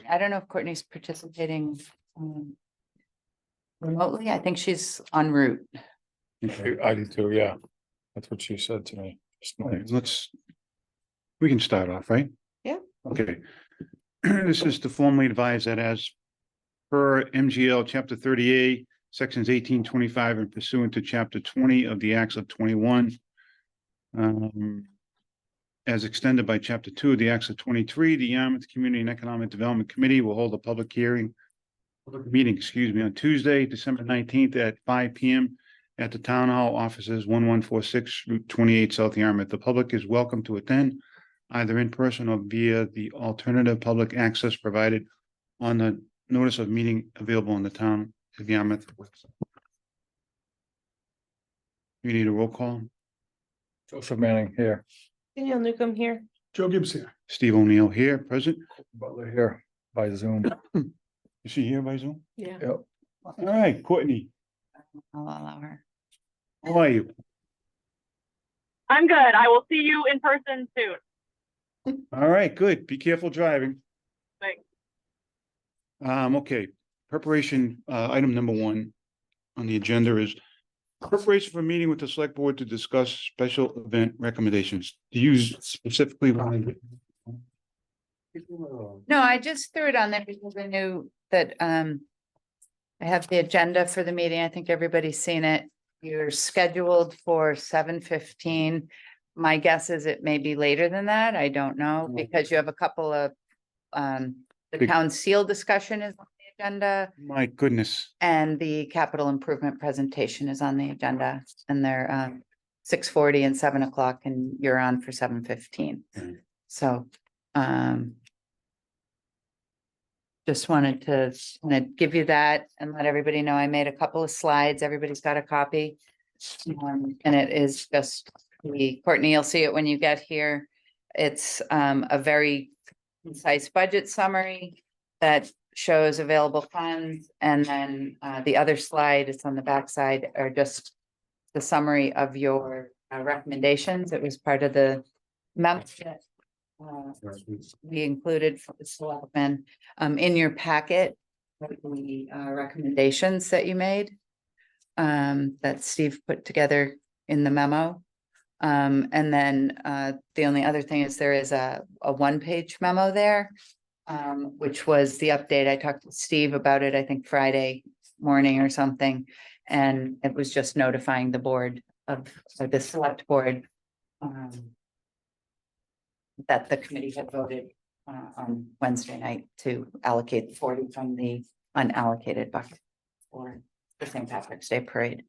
I don't know if Courtney's participating remotely. I think she's en route. I do too, yeah. That's what she said to me. Okay, we can start off, right? Yeah. Okay. This is to formally advise that as per MGL Chapter 38, Sections 1825 and pursuant to Chapter 20 of the Acts of 21, as extended by Chapter 2 of the Acts of 23, the Yarmouth Community and Economic Development Committee will hold a public meeting, on Tuesday, December 19th at 5 p.m. at the Town Hall offices, 1146 Route 28, South Yarmouth. The public is welcome to attend either in person or via the alternative public access provided on the notice of meeting available on the Town of Yarmouth website. You need a roll call? Joseph Manning here. Danielle Newcomb here. Joe Gibbs here. Steve O'Neill here, present. Butler here by Zoom. Is she here by Zoom? Yeah. Yep. All right, Courtney, I'll allow her. how are you? I'm good. I will see you in person soon. All right, good. Be careful driving. Thanks. Okay, preparation, item number 1 on the agenda is preparation for a meeting with the select board to discuss special event recommendations. Do you specifically want to? No, I just threw it on there because I knew that I have the agenda for the meeting. I think everybody's seen it. You're scheduled for 7:15. My guess is it may be later than that. I don't know, because you have a couple of the town seal discussion is on the agenda, My goodness, and the capital improvement presentation is on the agenda, and they're 6:40 and 7 o'clock, and you're on for 7:15. Mm. So just wanted to give you that and let everybody know I made a couple of slides. Everybody's got a copy. And it is just, Courtney, you'll see it when you get here. It's a very concise budget summary that shows available funds. And then the other slide, it's on the back side, are just the summary of your recommendations. It was part of the memo that we included for the selectmen in your packet, the recommendations that you made that Steve put together in the memo. And then the only other thing is there is a one-page memo there, which was the update. I talked to Steve about it, I think Friday morning or something. And it was just notifying the board of the select board that the committee had voted on Wednesday night to allocate the 40 from the unallocated bucket for the St. Patrick's Day parade.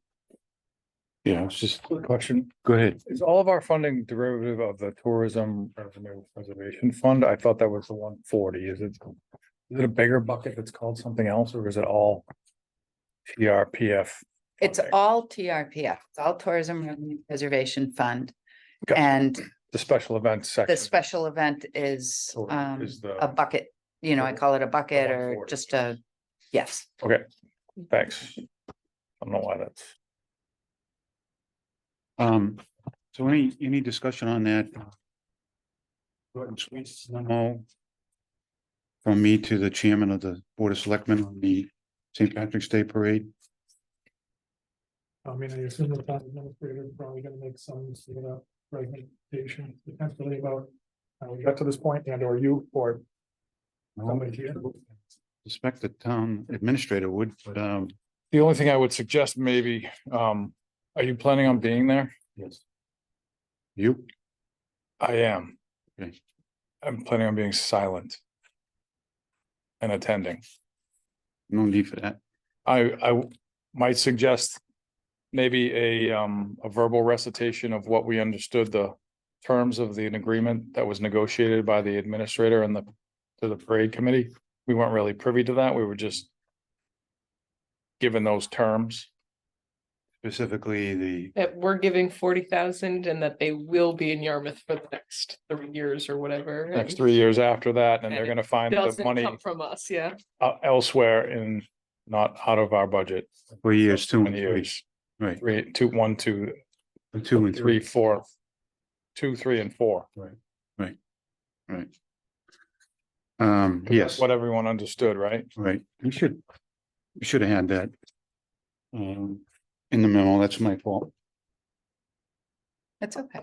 yeah, it's just, Quick question. go ahead. Is all of our funding derivative of the tourism revenue preservation fund? I thought that was the 140. Is it a bigger bucket that's called something else, or is it all TRPF? It's all TRPF, it's all Tourism Revenue Preservation Fund. Gotcha. And The special events section. the special event is Is the- a bucket, I call it a bucket or 140. just a, yes. Okay, thanks. I don't know why that's. So any discussion on that? Memo from me to the chairman of the Board of Selectmen on the St. Patrick's Day Parade. I mean, I assume the town administrator is probably gonna make some sort of recommendation, potentially about how we got to this point, and or you or somebody here. Suspect the town administrator would, but The only thing I would suggest maybe, are you planning on being there? yes. You? I am. Okay. I'm planning on being silent. And attending. No need for that. I might suggest maybe a verbal recitation of what we understood the terms of the agreement that was negotiated by the administrator and to the parade committee. We weren't really privy to that. We were just given those terms. Specifically the, That we're giving 40,000 and that they will be in Yarmouth for the next 3 years or whatever. Next 3 years after that, and they're And gonna find the Doesn't money come from us, yeah. elsewhere in, not out of our budget. for years, 2 and in 3. years. Right, three, two, one, two, the two and three, three, four, two, three, and four. right. That's Yes, what everyone understood, right? right, we should have had that. In the memo, that's my fault. It's okay.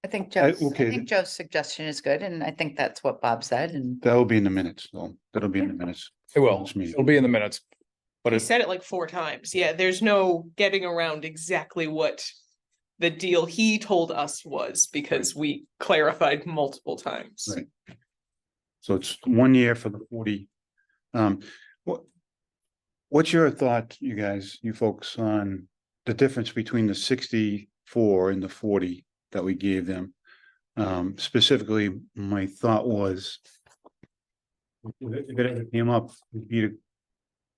I think I- Joe's, okay. I think Joe's suggestion is good, and I think that's what Bob said, and That'll be in the minutes, though, that'll be in the minutes. It will, This meeting. it'll be in the minutes. But He it's, said it like 4 times. Yeah, there's no getting around exactly what the deal he told us was because we clarified multiple times. Right. So it's 1 year for the 40. What? What's your thought, you guys, you folks, on the difference between the 64 and the 40 that we gave them? Specifically, my thought was. If it ever came up, would be to-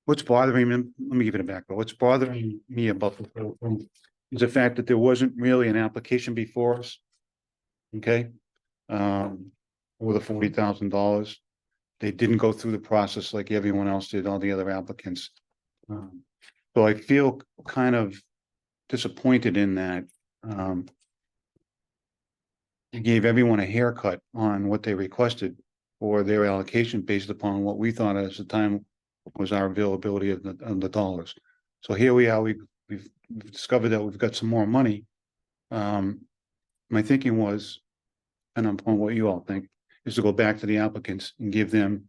what's bothering me, let me give it a background. What's bothering me about the whole thing is the fact that there wasn't really an application before us. Okay? Over the $40,000. They didn't go through the process like everyone else did, all the other applicants. So I feel kind of disappointed in that. You gave everyone a haircut on what they requested for their allocation based upon what we thought at the time was our availability of the dollars. So here we are, we've discovered that we've got some more money. My thinking was, and upon what you all think, is to go back to the applicants and give them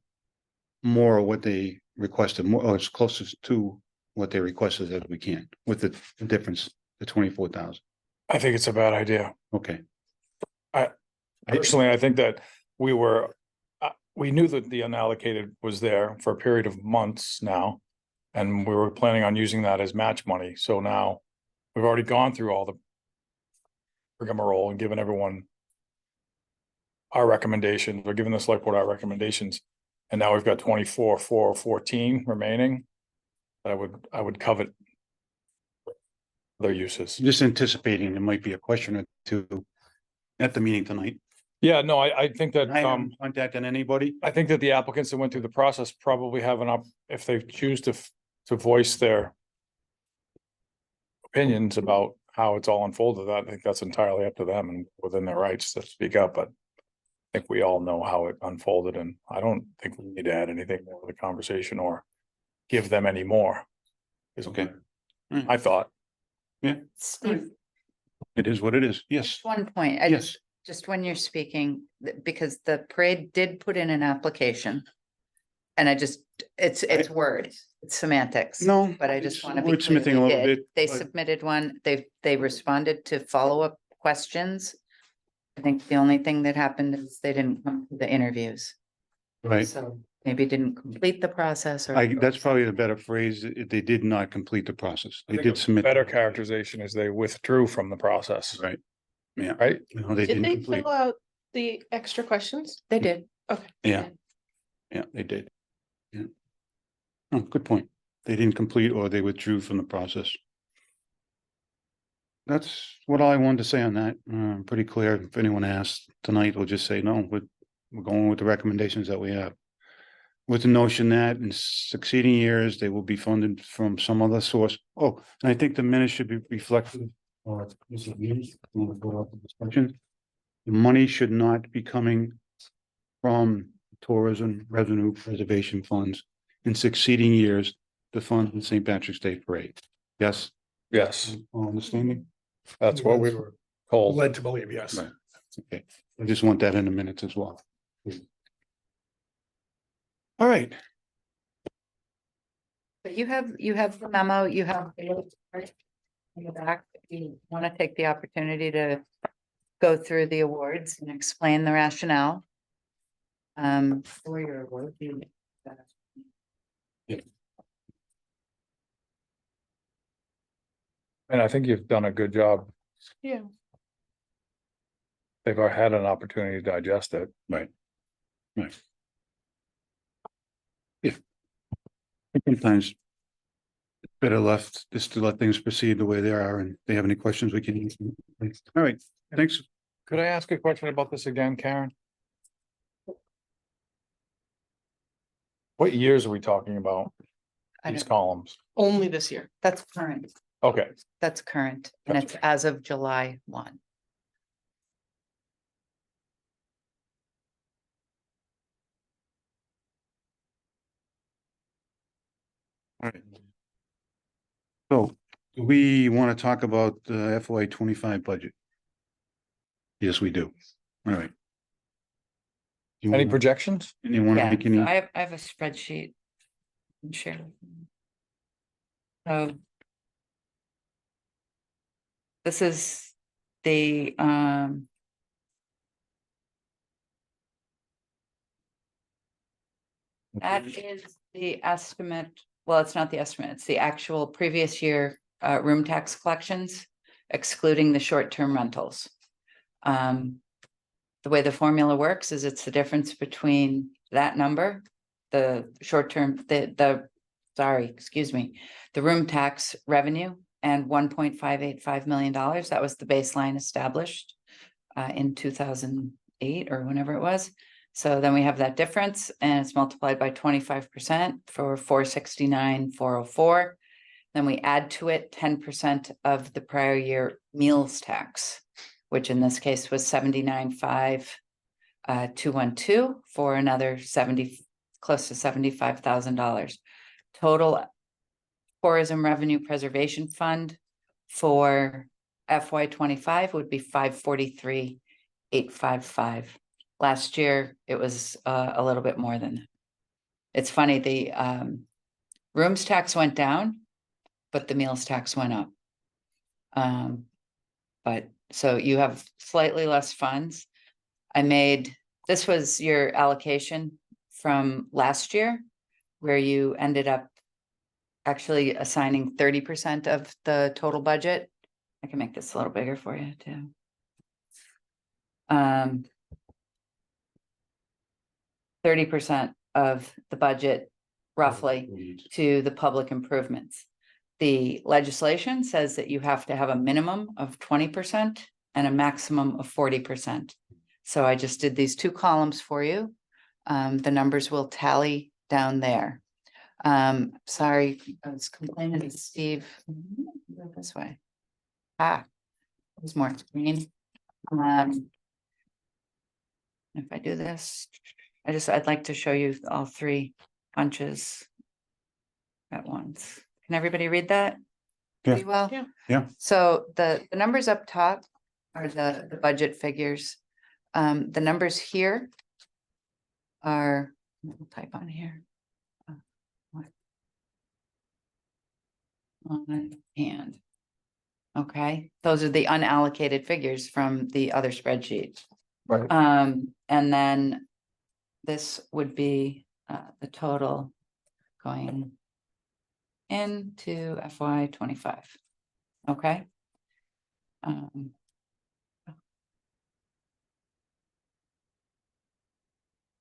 more of what they requested, more, or as closest to what they requested as we can, with the difference, the 24,000. I think it's a bad idea. Okay. Personally, I think that we knew that the unallocated was there for a period of months now. And we were planning on using that as match money. So now we've already gone through all the rigmarole and given everyone our recommendations, or given the select board our recommendations. And now we've got 24, 4, 14 remaining. That I would covet their uses. Just anticipating there might be a question or two at the meeting tonight. Yeah, no, I think that, I haven't contacted anybody. I think that the applicants that went through the process probably have if they choose to voice their opinions about how it's all unfolded, I think that's entirely up to them and within their rights to speak up, but I think we all know how it unfolded, and I don't think we need to add anything more to the conversation or give them any more. Is Okay. I thought. Steve, It is what it is. Yes, just one point, yes. just when you're speaking, because the parade did put in an application. And it's words, it's semantics. No. But I just want to be clear, Wordsmithing a little they did. bit. They but- submitted one, they responded to follow-up questions. I think the only thing that happened is they didn't come to the interviews. Right. So maybe didn't complete the process or. That's probably the better phrase. They did not complete the process. I They think did a submit. better characterization is they withdrew from the process, Right. Yeah. right? No, they Did didn't they complete. fill out the extra questions? They did. Yeah. Yeah, they did. Yeah. Oh, good point. They didn't complete or they withdrew from the process. That's what I wanted to say on that. Pretty clear. If anyone asks tonight, we'll just say, no, we're going with the recommendations that we have. With the notion that in succeeding years, they will be funded from some other source. Oh, and I think the minutes should be reflective. Or this is used when we go out to discussion. The money should not be coming from tourism revenue preservation funds in succeeding years to fund the St. Patrick's Day Parade. Yes, Yes, all understanding? that's what we were told. Led to believe, yes. Right. Okay, I just want that in the minutes as well. All right, But you have the memo, you have. In the back, if you want to take the opportunity to go through the awards and explain the rationale. For your award. And I think you've done a good job. Yeah. They've had an opportunity to digest it. right. Yeah. Sometimes. Better left just to let things proceed the way they are, and if they have any questions, we can. All right, thanks. Could I ask a question about this again, Karen? What years are we talking about? I These don't, columns? Only this year. that's current. Okay, That's current, and it's as of July 1. All right. So, do we want to talk about the FY 25 budget? Yes, we do. All right. You any wanna- projections? Anyone Yeah, make so any? I have a spreadsheet. Can share. So. This is the, that is the estimate, well, it's not the estimate, it's the actual previous year, room tax collections, excluding the short-term rentals. The way the formula works is it's the difference between that number, the short-term, sorry, excuse me, the room tax revenue and $1.585 million. That was the baseline established in 2008 or whenever it was. So then we have that difference and it's multiplied by 25% for 469,404. Then we add to it 10% of the prior year meals tax, which in this case was 79,512 for another close to $75,000. Total tourism revenue preservation fund for FY 25 would be 543,855. Last year, it was a little bit more than that. It's funny, the rooms tax went down, but the meals tax went up. But so you have slightly less funds. This was your allocation from last year, where you ended up actually assigning 30% of the total budget. I can make this a little bigger for you too. 30% of the budget roughly to the public improvements. The legislation says that you have to have a minimum of 20% and a maximum of 40%. So I just did these two columns for you. The numbers will tally down there. Sorry, I was complaining to Steve. Go this way. There's more screen. If I do this, I'd like to show you all three punches at once. Can everybody read that? Pretty well? Yeah. Yeah. So the numbers up top are the budget figures. The numbers here are, I'll type on here. On hand. Okay, those are the unallocated figures from the other spreadsheet. Right. And then this would be the total going into FY 25. Okay.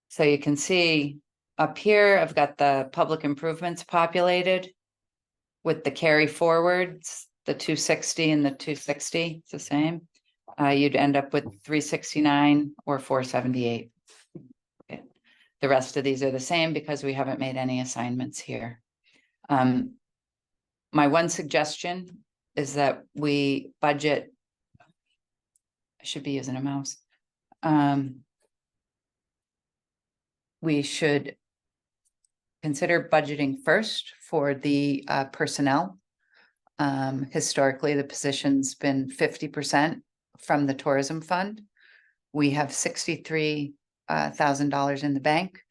So you can see up here, I've got the public improvements populated with the carry forwards, the 260 and the 260, it's the same. You'd end up with 369 or 478. Okay. The rest of these are the same because we haven't made any assignments here. My one suggestion is that we budget. I should be using a mouse. We should consider budgeting first for the personnel. Historically, the position's been 50% from the tourism fund. We have $63,000 in the bank,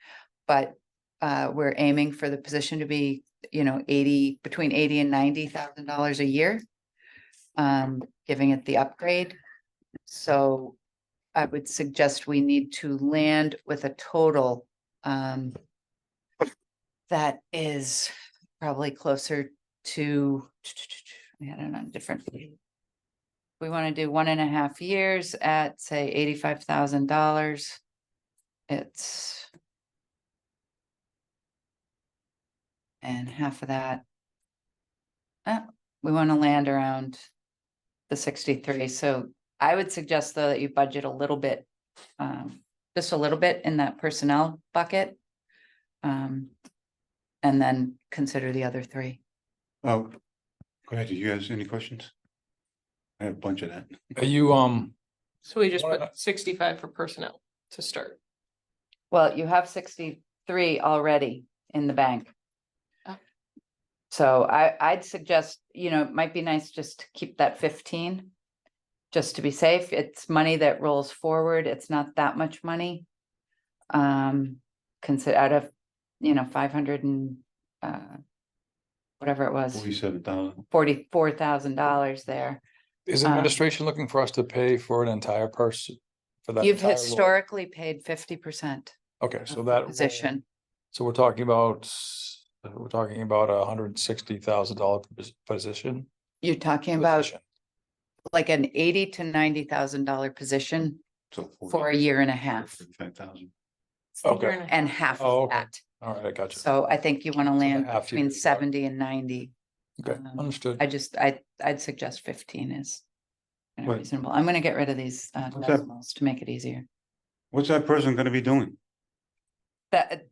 but we're aiming for the position to be, between $80,000 and $90,000 a year, giving it the upgrade. So I would suggest we need to land with a total that is probably closer to, I don't know, different. We want to do 1.5 years at say $85,000. It's and half of that. We want to land around the 63. So I would suggest though that you budget a little bit, just a little bit in that personnel bucket. And then consider the other three. Oh, Go ahead, do you guys any questions? I have a bunch of that. Are you, So we just Why put not? 65 for personnel to start. Well, you have 63 already in the bank. Oh. So I'd suggest, it might be nice just to keep that 15. Just to be safe. It's money that rolls forward. It's not that much money. Consider out of, 500 and, whatever it was, 47,000. $44,000 there. is administration looking for us to pay for an entire person? For that You've entire role? historically paid 50%. Okay, so of the that. position. So we're talking about $160,000 position. You're talking about Position. like an $80,000 to $90,000 position So for a year and a half, 45,000. It's a year Okay. and a and half. half Oh, of okay. that. All right, I got you. So I think you want to land half between year is what- 70 and 90. Okay, understood. I'd suggest 15 is Right. reasonable. I'm gonna get rid of these What's that? decimals to make it easier. What's that person gonna be doing? That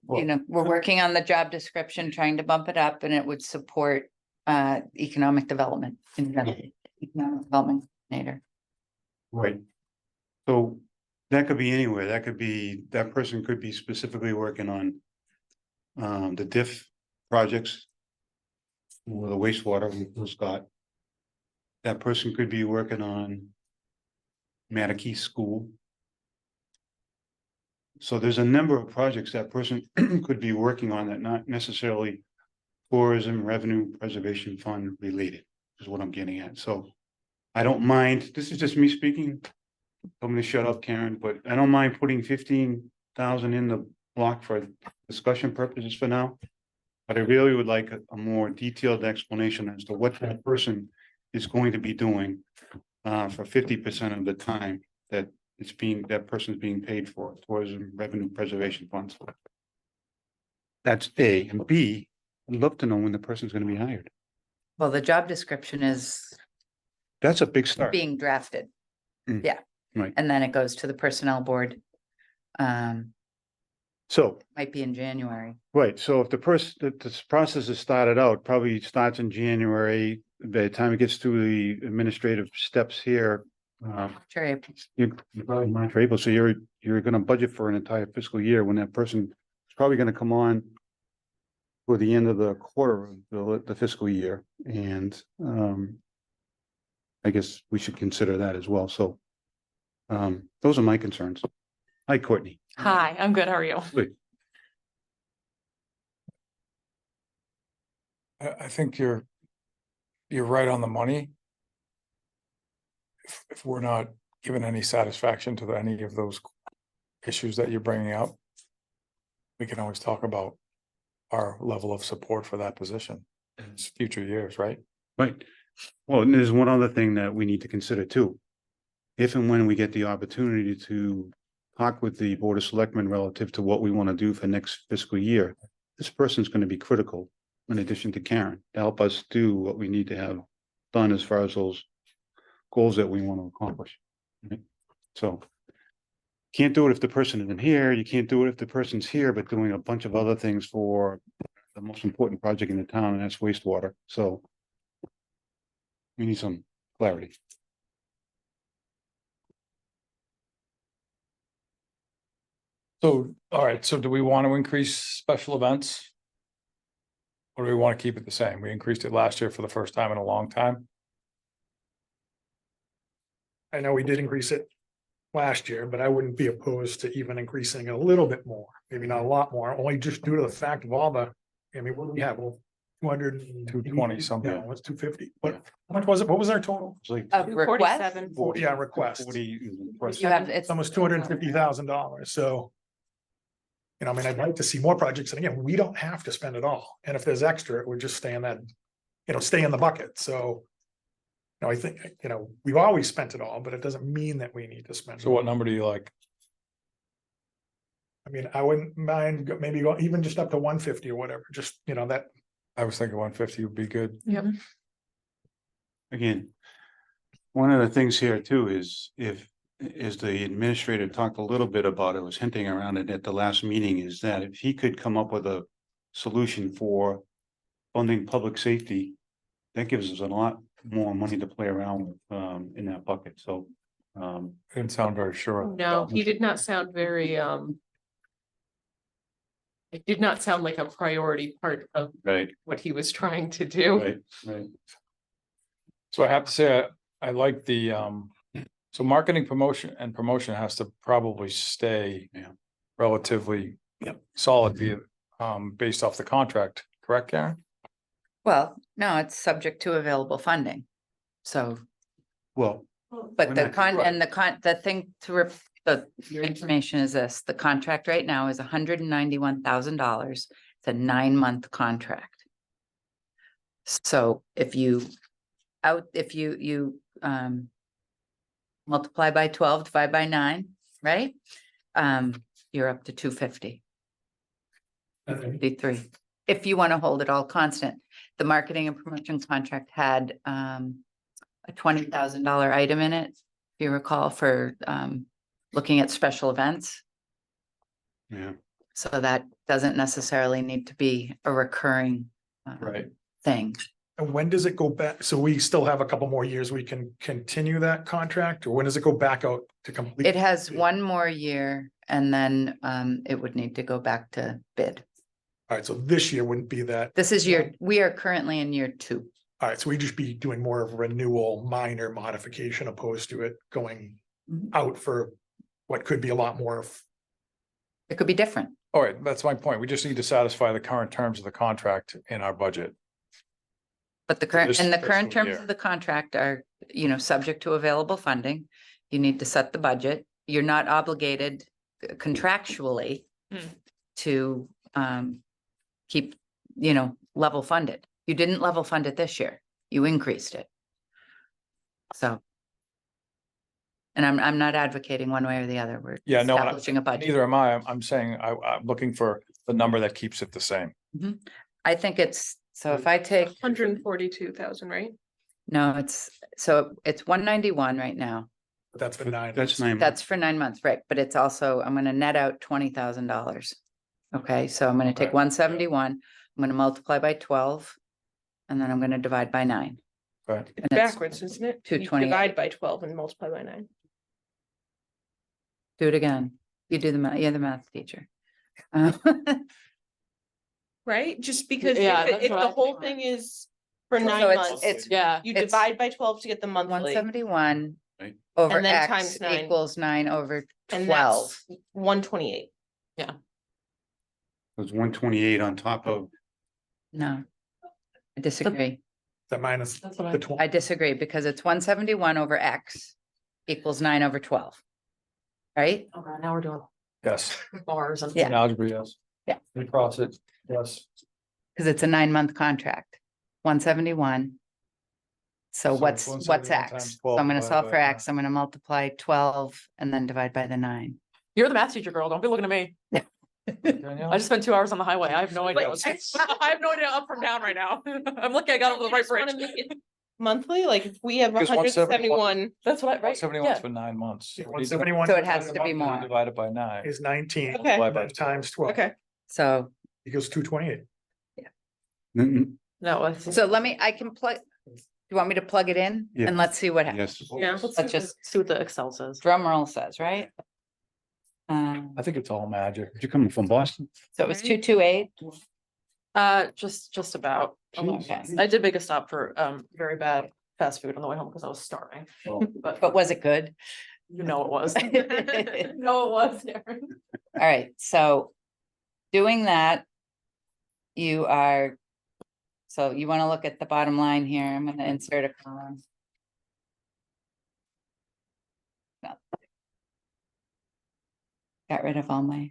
Well- we're working on the job description, trying to bump it up, and it would support economic development. Economic development coordinator. Right. So that could be anywhere. That could be, that person could be specifically working on the diff projects. Or the wastewater we just got. That person could be working on Mattakey School. So there's a number of projects that person could be working on that not necessarily tourism revenue preservation fund related, is what I'm getting at. So I don't mind, this is just me speaking. I'm gonna shut up, Karen, but I don't mind putting 15,000 in the block for discussion purposes for now. But I really would like a more detailed explanation as to what that person is going to be doing for 50% of the time that that person's being paid for tourism revenue preservation funds. That's A, and B, I'd love to know when the person's gonna be hired. Well, the job description is That's a big start. being drafted. Mm, Yeah. right. And then it goes to the personnel board. So, Might be in January. right, so if the this process is started out, probably starts in January, by the time it gets through the administrative steps here. Sure. You're probably March or April, so you're gonna budget for an entire fiscal year when that person is probably gonna come on. For the end of the quarter of the fiscal year, and I guess we should consider that as well, so. Those are my concerns. Hi, Courtney. Hi, I'm good. How are you? Good. I think you're right on the money. If we're not given any satisfaction to any of those issues that you're bringing up, we can always talk about our level of support for that position in future years, right? Right. Well, and there's one other thing that we need to consider too. If and when we get the opportunity to talk with the Board of Selectmen relative to what we want to do for next fiscal year, this person's going to be critical in addition to Karen to help us do what we need to have done as far as those goals that we want to accomplish. Right? So can't do it if the person isn't here. You can't do it if the person's here, but doing a bunch of other things for the most important project in the town, and that's wastewater. So we need some clarity. So, all right, so do we want to increase special events? Or do we want to keep it the same? We increased it last year for the first time in a long time. I know we did increase it last year, but I wouldn't be opposed to even increasing it a little bit more, maybe not a lot more, only just due to the fact of all the, I mean, what do we have? Well, 200. 220 something. No, it's 250. What, how much was it? What was our total? It's like Of request, 47. Yeah, request. 40. you have, It's it's almost $250,000, so. You know, I mean, I'd like to see more projects, and again, we don't have to spend it all, and if there's extra, it would just stay in that, stay in the bucket, so. I think, we've always spent it all, but it doesn't mean that we need to spend. So what number do you like? I mean, I wouldn't mind maybe go even just up to 150 or whatever, just, that, I was thinking 150 would be good. Yep. Again, one of the things here too is the administrator talked a little bit about it, was hinting around it at the last meeting, is that if he could come up with a solution for funding public safety, that gives us a lot more money to play around with, in that bucket, so. Didn't sound very sure. No, he did not sound very, it did not sound like a priority part of Right, what he was trying to do. right. So I have to say, I like the, so marketing promotion has to probably stay. Yeah. Relatively. Yep. Solid, based off the contract, correct, Karen? Well, no, it's subject to available funding. So, Well, but We're the not- the thing your information is this, the contract right now is $191,000. It's a 9-month contract. So if you multiply by 12, divide by 9, right? You're up to 250. 53. If you want to hold it all constant, the marketing and promotion contract had a $20,000 item in it, if you recall, for looking at special events. yeah, So that doesn't necessarily need to be a recurring Right. thing. And when does it go back? So we still have a couple more years we can continue that contract, or when does it go back out to complete? It has one more year and then it would need to go back to bid. All right, so this year wouldn't be that. This is we are currently in year 2. All right, so we just be doing more of a renewal, minor modification opposed to it going Mhm. out for what could be a lot more. It could be different. All right, that's my point. We just need to satisfy the current terms of the contract in our budget. But the current, this and the current fiscal terms year. of the contract are, subject to available funding. You need to set the budget. You're not obligated contractually Hmm. to keep, level funded. You didn't level fund it this year. You increased it. So. And I'm not advocating one way or the other. We're Yeah, no, establishing a budget. neither am I. I'm saying I'm looking for the number that keeps it the same. I think so if I take, 142,000, right? no, it's 191 right now. But that's been 9. that's 9 months. That's for 9 months, right? But it's also, I'm gonna net out $20,000. Okay, so I'm gonna take Right, 171, I'm gonna multiply by 12, and then I'm gonna divide by 9. Right. It's And it's backwards, isn't it? You 228. divide by 12 and multiply by 9. Do it again. You do the math, you're the math teacher. Right? Just because Yeah, if that's if what the I whole think. thing is for So 9 it's- months, it's- Yeah, you it's divide by 12 to get the monthly. 171 Right. over And then X times 9. equals 9 over And 12. that's 128. It was 128 on top of, No, I disagree. That minus that's what the I, 20. I disagree because it's 171 over X equals 9 over 12. Right? okay, now we're doing Yes. bars and. Yeah. In algebra, yes. Yeah. Recross it, yes. Because it's a 9-month contract, 171. So So what's 171 X? times So 12 I'm gonna divided solve by for X, 9. I'm gonna multiply 12 and then divide by the 9. You're the math teacher, girl. Don't be looking at me. Danielle? I just spent 2 hours on the highway. I have no idea. Wait, I have no idea up from down right now. I'm lucky I got over the You right just wanna bridge. make it Monthly, like if we have Because 171, That's what I, right? 171 Yeah. for 9 months. Yeah, We need to 171 So it has to be more. Divided by 9. is 19. Okay. and then times 12. okay. So, Equals 228. No, I think- so I can plug, you want me to plug it in? Yeah. And let's see what happens. yes. Yeah. Let's just, see what the Excel says. drum roll says, right? I think it's all magic. Did you come from Boston? So it was Right. 228. Just about. Okay. I did make a stop for very bad fast food on the way home because I was starving, But but was it good? you know it was. No, it was, Darren. All right, so doing that, you are, so you want to look at the bottom line here. I'm going to insert a column. No. Got rid of all my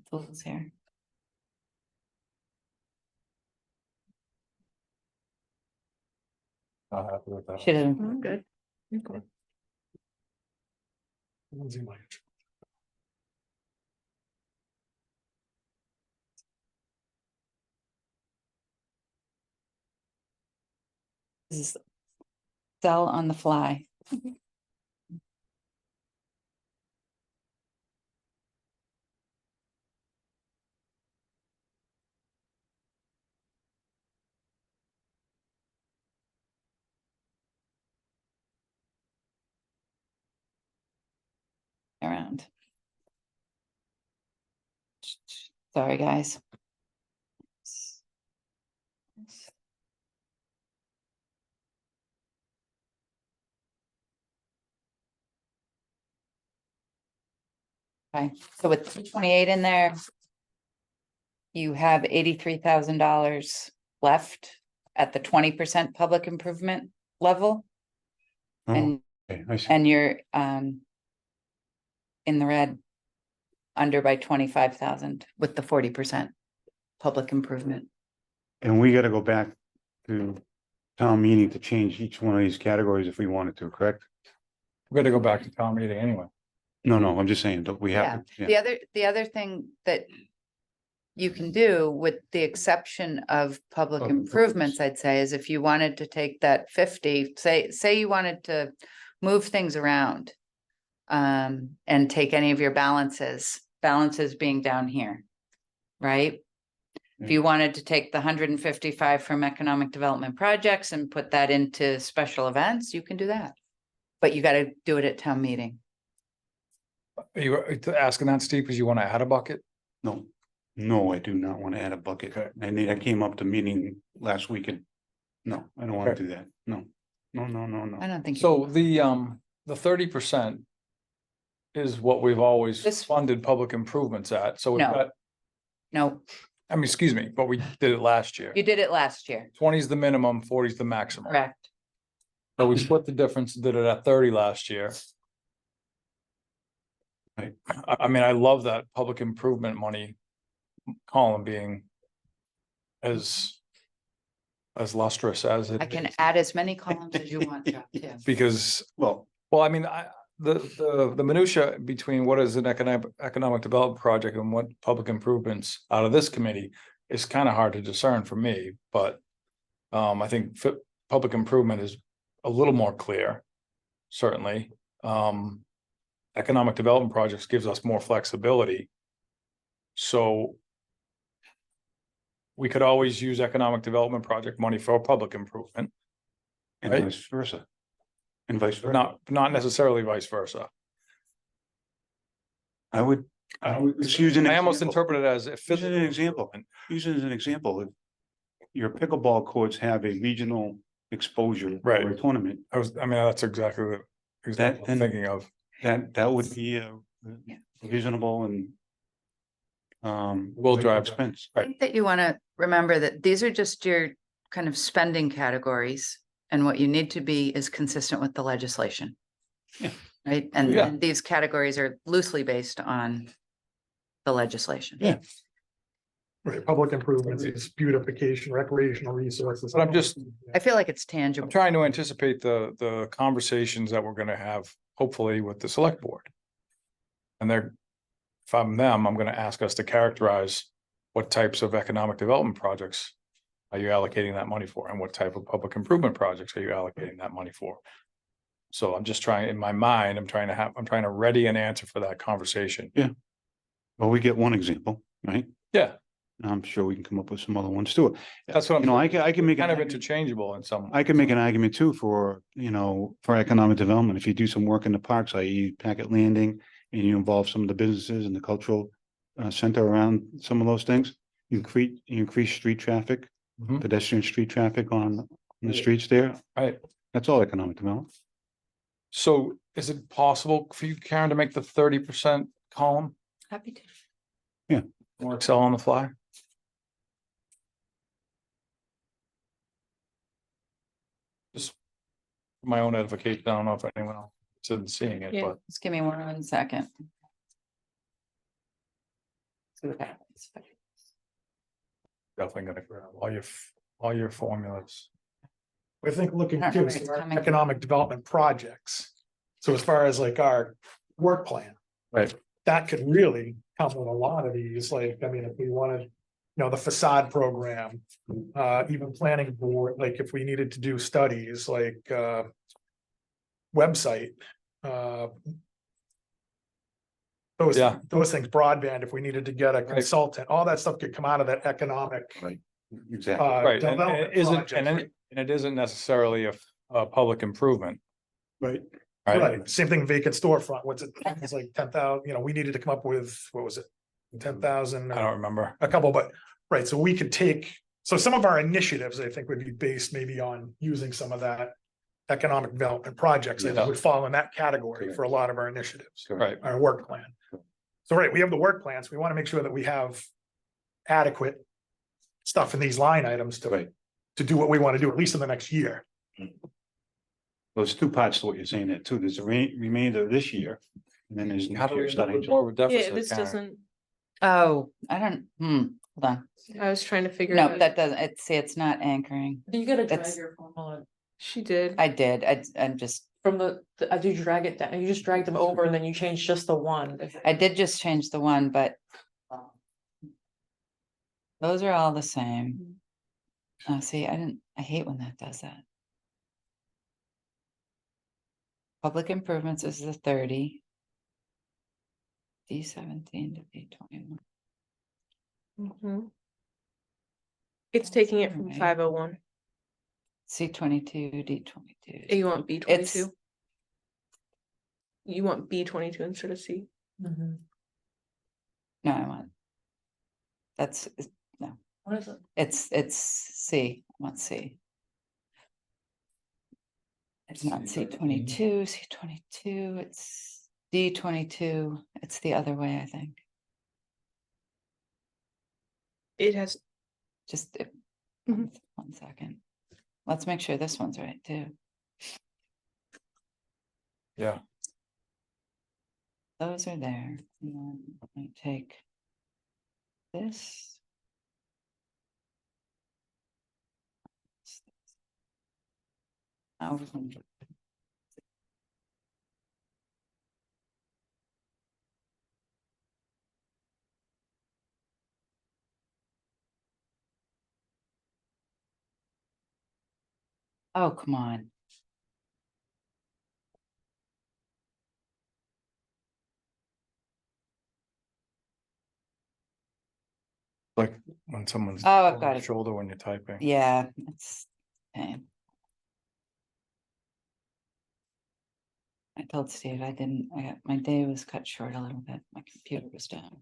tools here. Not happy with that. Should have, I'm good. Lindsay Myers. this is sell on the fly. around. Sorry, guys. Okay, so with 228 in there, you have $83,000 left at the 20% public improvement level. Oh, And okay, I see. and you're in the red under by 25,000 with the 40% public improvement. And we gotta go back to town meeting to change each one of these categories if we wanted to, correct? We're gonna go back to town meeting anyway. No, I'm just saying, that we have to, yeah. The other thing that you can do, with the exception of public Public improvements, improvements. I'd say, is if you wanted to take that 50, say you wanted to move things around and take any of your balances being down here, right? If you wanted to take the 155 from economic development projects and put that into special events, you can do that. But you got to do it at town meeting. Are you asking that, Steve, because you want to add a bucket? No, I do not want to add a bucket. Okay. I came up to meeting last week and no, I don't want Okay. to do that. No. I don't think. So the 30% is what we've always This- funded public improvements at, so we've No. got, No, I mean, excuse me, but we did it last year. you did it last year, 20 is the minimum, 40 is the maximum. correct? So we split the difference, and did it at 30 last year. Right. I mean, I love that public improvement money column being as lustrous as it I can is. add as many columns as you want, Chuck, too. Because, Well, I mean, the minutia between what is an economic development project and what public improvements out of this committee is kind of hard to discern for me, but I think public improvement is a little more clear, certainly. Economic development projects gives us more flexibility. So we could always use economic development project money for public improvement, and Right. vice versa. And vice but versa. not necessarily vice versa. I would, let's use an I almost example. interpret it as if. Use it as an example. Use it as an example. If your pickleball courts have a regional exposure Right. or a tournament, I mean, that's exactly the example I'm That- thinking of. that would be a Yeah. reasonable and Will drive- expense. I think that you want to remember that these are just your kind of spending categories, and what you need to be is consistent with the legislation. Yeah. Right, and Yeah. and these categories are loosely based on the legislation. Yeah. Right, public improvements, is beautification, recreational resources. But I'm just- I feel like it's I'm tangible. trying to anticipate the conversations that we're gonna have, hopefully with the select board. And if I'm them, I'm gonna ask us to characterize what types of economic development projects are you allocating that money for, and what type of public improvement projects are you allocating that money for? So I'm just trying, in my mind, I'm trying to ready an answer for that conversation. Well, we get one example, right? Yeah, I'm sure we can come up with some other ones too. that's what I'm. You know, I can make. Kind of an- interchangeable in some. I can make an argument too for, for economic development. If you do some work in the parks, i.e. Packet Landing, and you involve some of the businesses and the cultural center around some of those things, you increase street traffic, Mhm. pedestrian street traffic on the streets there. Right. That's all economic development. So is it possible for you, Karen, to make the 30% column Happy to. or Excel on the fly? Just for my own edification. I don't know if anyone else is seeing it, Yeah, but just give me 1 second. See what happens. definitely gonna grab all your formulas. I think looking I don't know to where it's our coming from. economic development projects. So as far as like our work plan. Right. That could really come with a lot of these, like, I mean, if we wanted, the facade program. Even planning board, like if we needed to do studies like website. Those, Yeah. those things, broadband, if we needed to get a consultant, all that stuff could come out of that economic. Exactly. Right, and development it isn't, projects, right? and it isn't necessarily a public improvement. Right. Right, same thing, vacant storefront, what's it, it's like 10,000, we needed to come up with, what was it? 10,000, I don't remember. a couple, but, right, so we could take, so some of our initiatives, I think, would be based maybe on using some of that. Economic development projects, I think, Yeah. would fall in that category for a lot of our initiatives, Right. our work plan. So, right, we have the work plans, we want to make sure that we have adequate stuff in these line items Right. to do what we want to do, at least in the next year. Well, there's two parts to what you're saying there too. There's the remainder of this year. And then there's How next do we year starting. report with Yeah, deficit, this Karen? doesn't, Oh, I don't, hold on. I was trying to figure No, out, that doesn't, it's not anchoring. You gotta drag That's- your formula she did. I did, I'm just, from as you drag it down, you just drag them over and then you change just the one. I did just change the one, but. Those are all the same. Oh, see, I hate when that does that. Public improvements is the 30. D17 to D21. Mhm. It's taking it from Alright. 501. C22, D22. You want B It's 22? You want B 22 instead of C? Mhm. no, I want. That's What is it? it's C. I want C. It's not C22, C22. It's D22. It's the other way, I think. It has, Just Mhm. 1 second. Let's make sure this one's right too. Yeah. Those are there. And then I take this. Oh, oh, come on. Like when someone's. Oh, I've on got your it. Shoulder when you're typing. Yeah, it's pain. I told Steve I didn't, my day was cut short a little bit. My computer was down.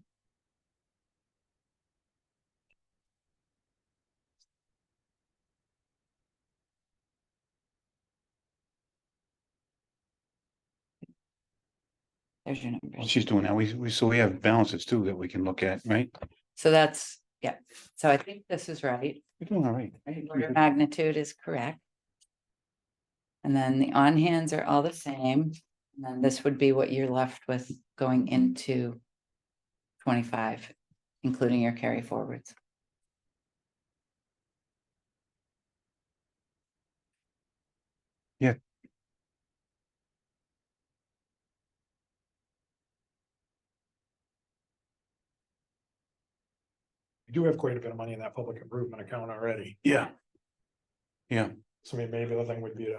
There's your While numbers. she's doing that, so we have balances too that we can look at, right? So that's, yeah, so I think this is right. We're doing all right. Order of magnitude is correct. And then the on hands are all the same. And then this would be what you're left with going into 25, including your carry forwards. Yeah. We do have quite a bit of money in that public improvement account already. Yeah. Yeah. So maybe the thing would be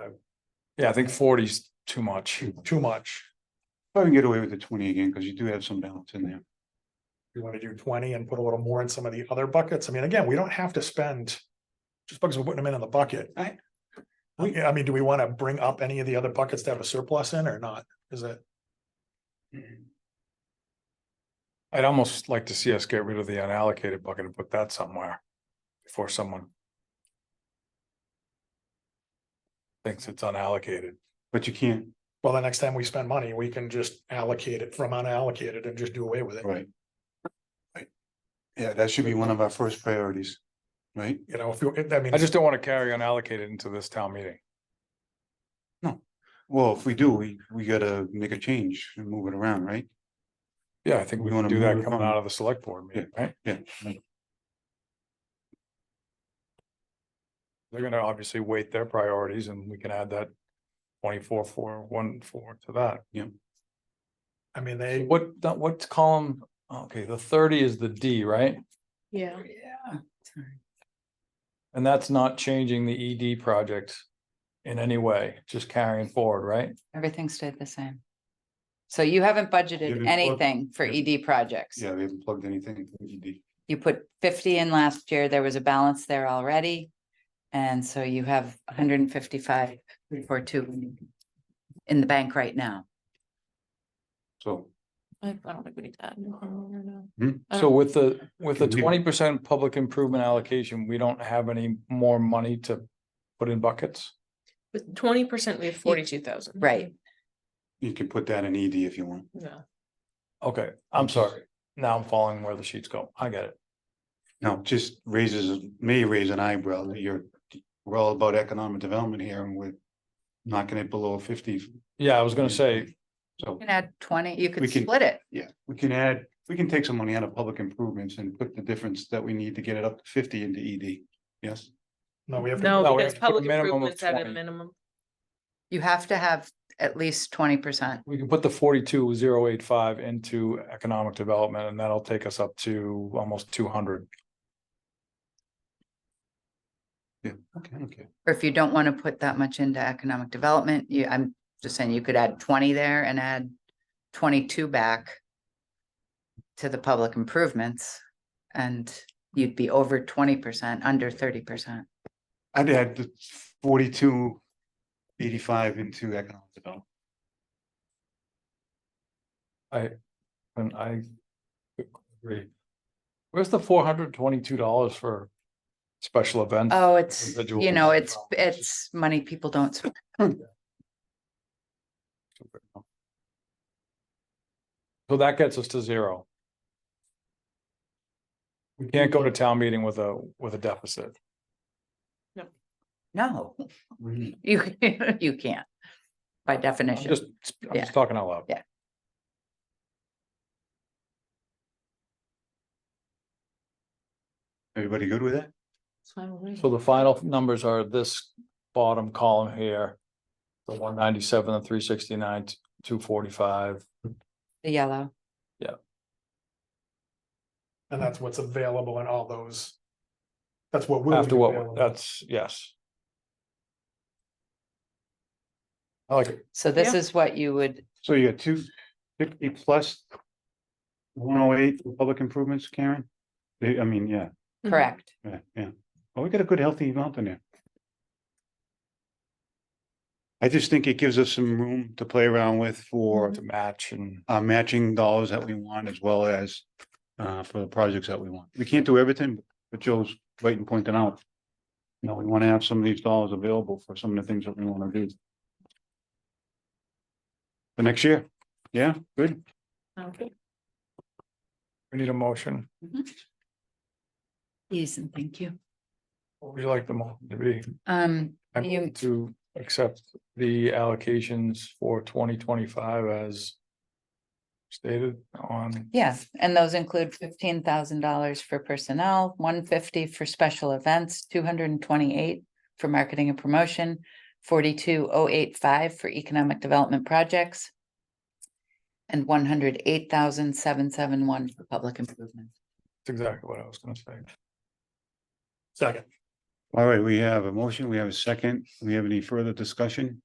Yeah, I think 40's too much. too much. Probably get away with the 20 again, because you do have some balance in there. We want to do 20 and put a little more in some of the other buckets. I mean, again, we don't have to spend. Just because we're putting them in the bucket. I mean, do we want to bring up any of the other buckets to have a surplus in or not? Is it? I'd almost like to see us get rid of the unallocated bucket and put that somewhere. Before someone. Thinks it's unallocated. But you can't, Well, the next time we spend money, we can just allocate it from unallocated and just do away with it. right? Right. Yeah, that should be one of our first priorities, right? You know, if you, I mean. I just don't want to carry unallocated into this town meeting. Well, if we do, we gotta make a change and move it around, right? Yeah, I think we We want wanna to do move that it coming from- out of the select board meeting, right? Yeah. They're gonna obviously weight their priorities and we can add that 24,414 to that. I mean, they, What's column? Okay, the 30 is the D, right? yeah. Yeah. And that's not changing the ED project in any way, just carrying forward, right? Everything stayed the same. So you haven't budgeted haven't plugged- anything for yeah. ED projects. Yeah, we haven't plugged anything into ED. You put 50 in last year, there was a balance there already. And so you have 155, 342. in the bank right now. So, I don't think we need to add anything more now. So with the Can we- 20% public improvement allocation, we don't have any more money to put in buckets? With 20%, we have 42,000. Right. you can put that in ED if you want. Yeah. Okay, I'm sorry. Now I'm following where the sheets go. I get it. No, just may raise an eyebrow that we're all about economic development here and we're knocking it below 50. Yeah, I was gonna say, So, You can add 20, you could We can- split it. yeah, we can take some money out of public improvements and put the difference that we need to get it up to 50 into ED. Yes, No, we have. to- No, No, we because have to put a public minimum of improvements at a 20. minimum. You have to have at least 20%. we can put the 42,085 into economic development and that'll take us up to almost 200. yeah, okay. Or if you don't want to put that much into economic development, I'm just saying you could add 20 there and add 22 back to the public improvements, and you'd be over 20%, under 30%. I'd add the 4285 into economic development. And I agree. Where's the $422 for special events? Oh, it's, Individual you know, projects. it's money people don't spend. So that gets us to 0. We can't go to town meeting with a deficit. No, Mhm. you can't, by I'm definition. just talking out loud. Yeah. Everybody good with that? It's fine with me. So the final numbers are this bottom column here. The 197, the 369, 245. The yellow. And that's what's available in all those. That's what will. be After what, available. that's, yes. I like it. So this Yeah. is what you would, So you got 250 plus 108 for public improvements, Karen? I mean, yeah, correct. yeah. Well, we got a good healthy amount in there. I just think it gives us some room to play around with for To match and matching dollars that we want as well as for the projects that we want. We can't do everything, but Joe's right in pointing out. You know, we want to have some of these dollars available for some of the things that we want to do. For next year, yeah, good. Okay. we need a motion. Please and thank you. What would you like the motion to be? I I move to accept the allocations for 2025 as stated on, Yeah, and those include $15,000 for personnel, 150 for special events, 228 for marketing and promotion, 42,085 for economic development projects, and 108,771 for public improvement. that's exactly what I was gonna say. Second. All right, we have a motion, we have a second. We have any further discussion?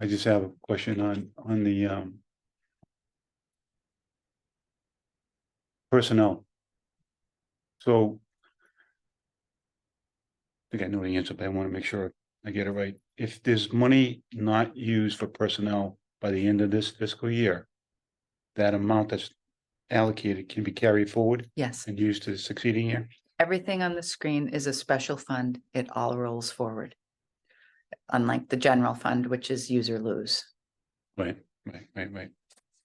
I just have a question on the personnel. So I think I know the answer, but I want to make sure I get it right. If there's money not used for personnel by the end of this fiscal year, that amount that's allocated can be carried forward Yes, and used to the succeeding year? everything on the screen is a special fund. It all rolls forward. Unlike the general fund, which is use or lose. Right.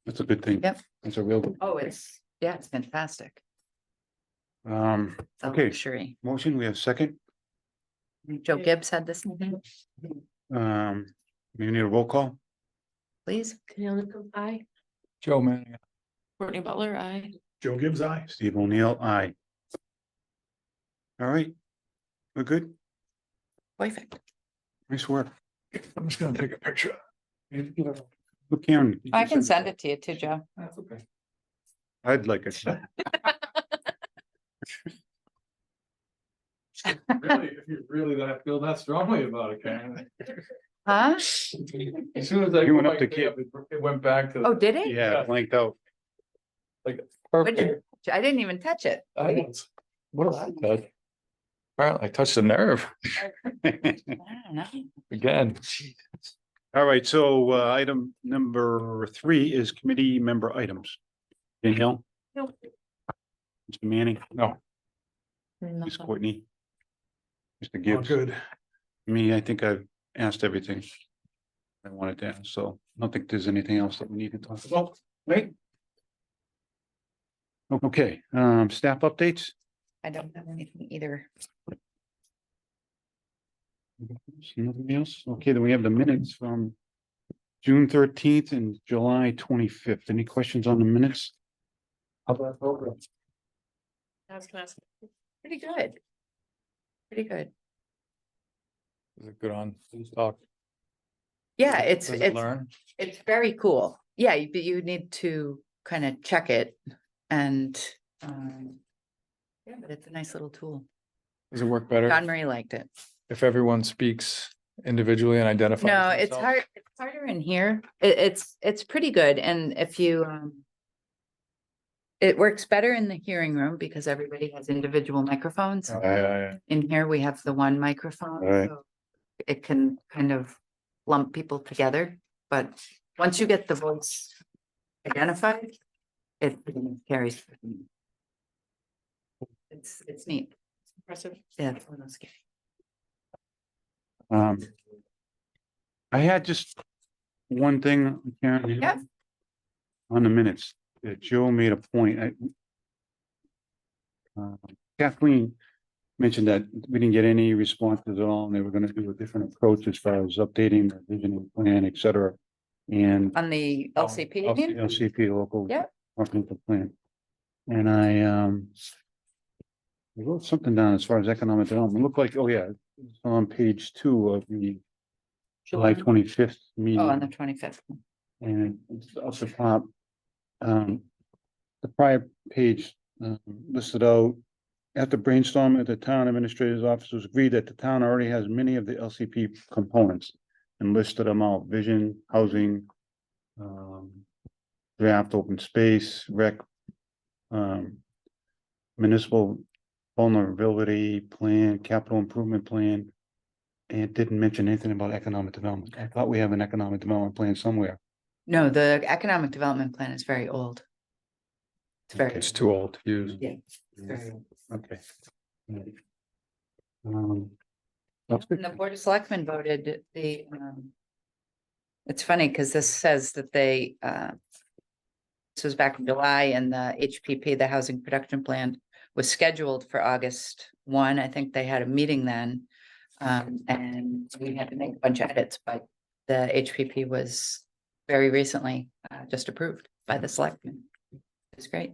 That's a good thing. Yep. That's a real. good Oh, thing. it's fantastic. Um, It's a okay, luxury. motion, we have second. Joe Gibbs had this, We need a roll call. please. Danielle Nichols, aye. Joe Manning. Courtney Butler, aye. Joe Gibbs, aye. Steve O'Neill, aye. All right. We're good. Perfect. Nice work. I'm just gonna take a picture. Look, Karen. I can send it to you too, Joe. That's okay. I'd like it. Really, if you really feel that strongly about it, Karen. Huh? As soon as I. You went up put my to hand up, It went back to. Oh, did it? Yeah, blanked out. Like, Would you- perfect. I didn't even touch it. What did I touch? Apparently I touched a nerve I don't know. again. All right, so item number 3 is committee member items. Danielle? No. Mr. Manning? No, Ms. Courtney? Mr. All Gibbs? good. Me, I think I've asked everything I wanted to ask, so I don't think there's anything else that we need to talk about, right? Okay, staff updates? I don't have anything either. Nothing else? Okay, then we have the minutes from June 13th and July 25th. Any questions on the minutes? I was gonna ask. Pretty good. Pretty good. is it good on stock? Yeah, Does it learn? it's very cool. Yeah, but you need to kind of check it and, yeah, but it's a nice little tool. Does it work better John Marie liked it. if everyone speaks individually and identifies? No, it's themselves? it's harder in here. It's pretty good. And if you, it works better in the hearing room because everybody has individual microphones. Yeah. In here, we have the one microphone. Right. So it can kind of lump people together, but once you get the voice identified, it carries. It's neat. Impressive. Yeah. It's one of those games. I had just one thing, Karen. Yeah. On the minutes, that Joe made a point. Kathleen mentioned that we didn't get any responses at all, and they were gonna do a different approach as far as updating the vision plan, et cetera. And On the LCP, you mean? LCP, local. Yeah. Comprehensive plan. And I wrote something down as far as economic development. Looked like, oh yeah, it's on page 2 of the July 25th meeting. Oh, on the 25th. And it's up the top. The prior page listed out. After brainstorming at the town administrator's offices agreed that the town already has many of the LCP components and listed them out: vision, housing, draft open space, rec, municipal vulnerability plan, capital improvement plan. And it didn't mention anything about economic development. I thought we have an economic development plan somewhere. No, the economic development plan is very old. It's very, It's too old to use. yeah. it's very old. Okay. And the Board of Selectmen voted the, it's funny because this says that they, this was back in July and the HPP, the Housing Production Plan, was scheduled for August 1. I think they had a meeting then. And we had to make a bunch of edits, but the HPP was very recently just approved by the selectmen. It's great.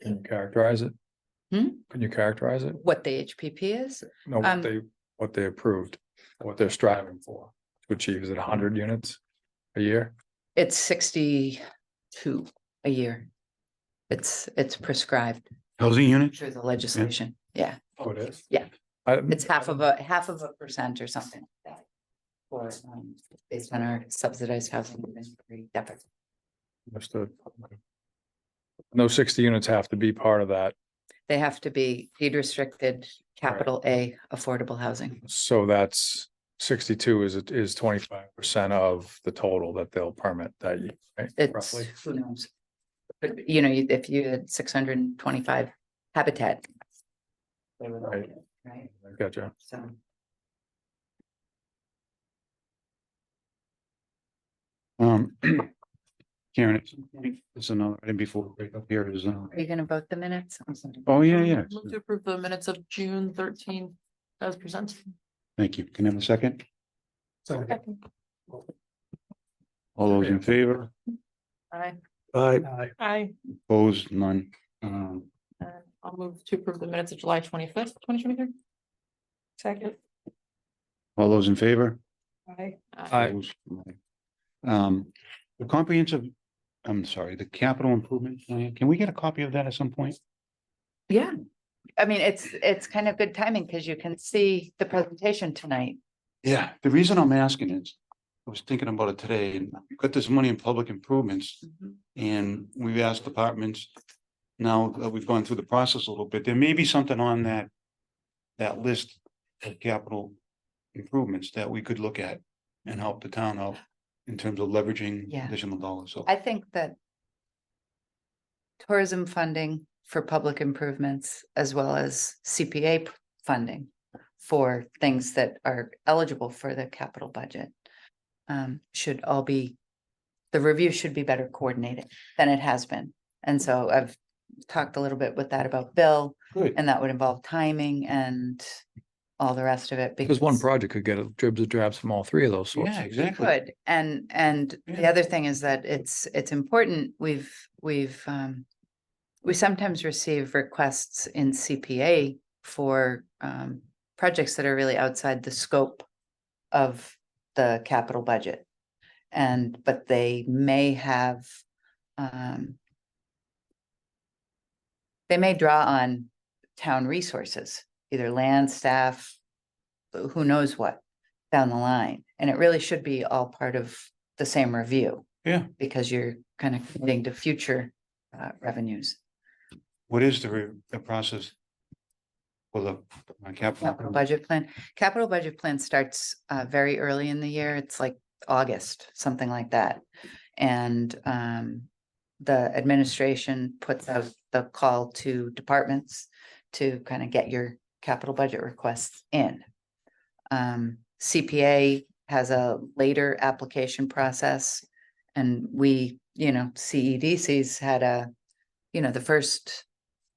Can you characterize it? Hmm? Can you characterize it? What the HPP is? No, what they approved, what they're striving for to achieve. Is it 100 units a year? It's 62 a year. It's prescribed Housing units? through the legislation. Yeah, Oh, it is? Yeah. I- it's half of a percent or something like that. For based on our subsidized housing inventory deficit. Understood. No 60 units have to be part of that. They have to be deed restricted, capital A, affordable housing. So that's 62 is 25% of the total that they'll permit that year, right? It's, Roughly. who knows? But, you know, if you had 625 habitat. They would, Right. right, Gotcha. so. Karen, it's another item before we break up here is, Are you gonna vote the minutes? I'm sorry. oh, yeah. Move to approve the minutes of June 13th as presented. Thank you. Can I have a second? So. All those in favor? Aye. Aye. Aye. Opposed? None. I'll move to approve the minutes of July 25th, 2023. Second. All those in favor? Aye. Aye. Opposed? The comprehensive, I'm sorry, the capital improvement plan, can we get a copy of that at some point? Yeah, I mean, it's kind of good timing because you can see the presentation tonight. Yeah, the reason I'm asking is, I was thinking about it today, and we've got this money in public improvements, and we've asked departments. Now that we've gone through the process a little bit, there may be something on that list of capital improvements that we could look at. and help the town out in terms of leveraging Yeah. additional dollars, so. I think that tourism funding for public improvements as well as CPA funding for things that are eligible for the capital budget should all be, the review should be better coordinated than it has been. And so I've talked a little bit with that about Bill, Good. and that would involve timing and all the rest of it. Because one project could get dribs or drabs from all three of those Yeah, sources. exactly. Could, and the Yeah. other thing is that it's important, we sometimes receive requests in CPA for projects that are really outside the scope of the capital budget. But they may have they may draw on town resources, either land, staff, who knows what, down the line. And it really should be all part of the same review. Yeah. Because you're kind of committing to future revenues. What is the process for the Capital capital? budget plan, capital budget plan starts very early in the year. It's like August, something like that. And the administration puts out the call to departments to kind of get your capital budget requests in. CPA has a later application process, and we, CEDC's had the first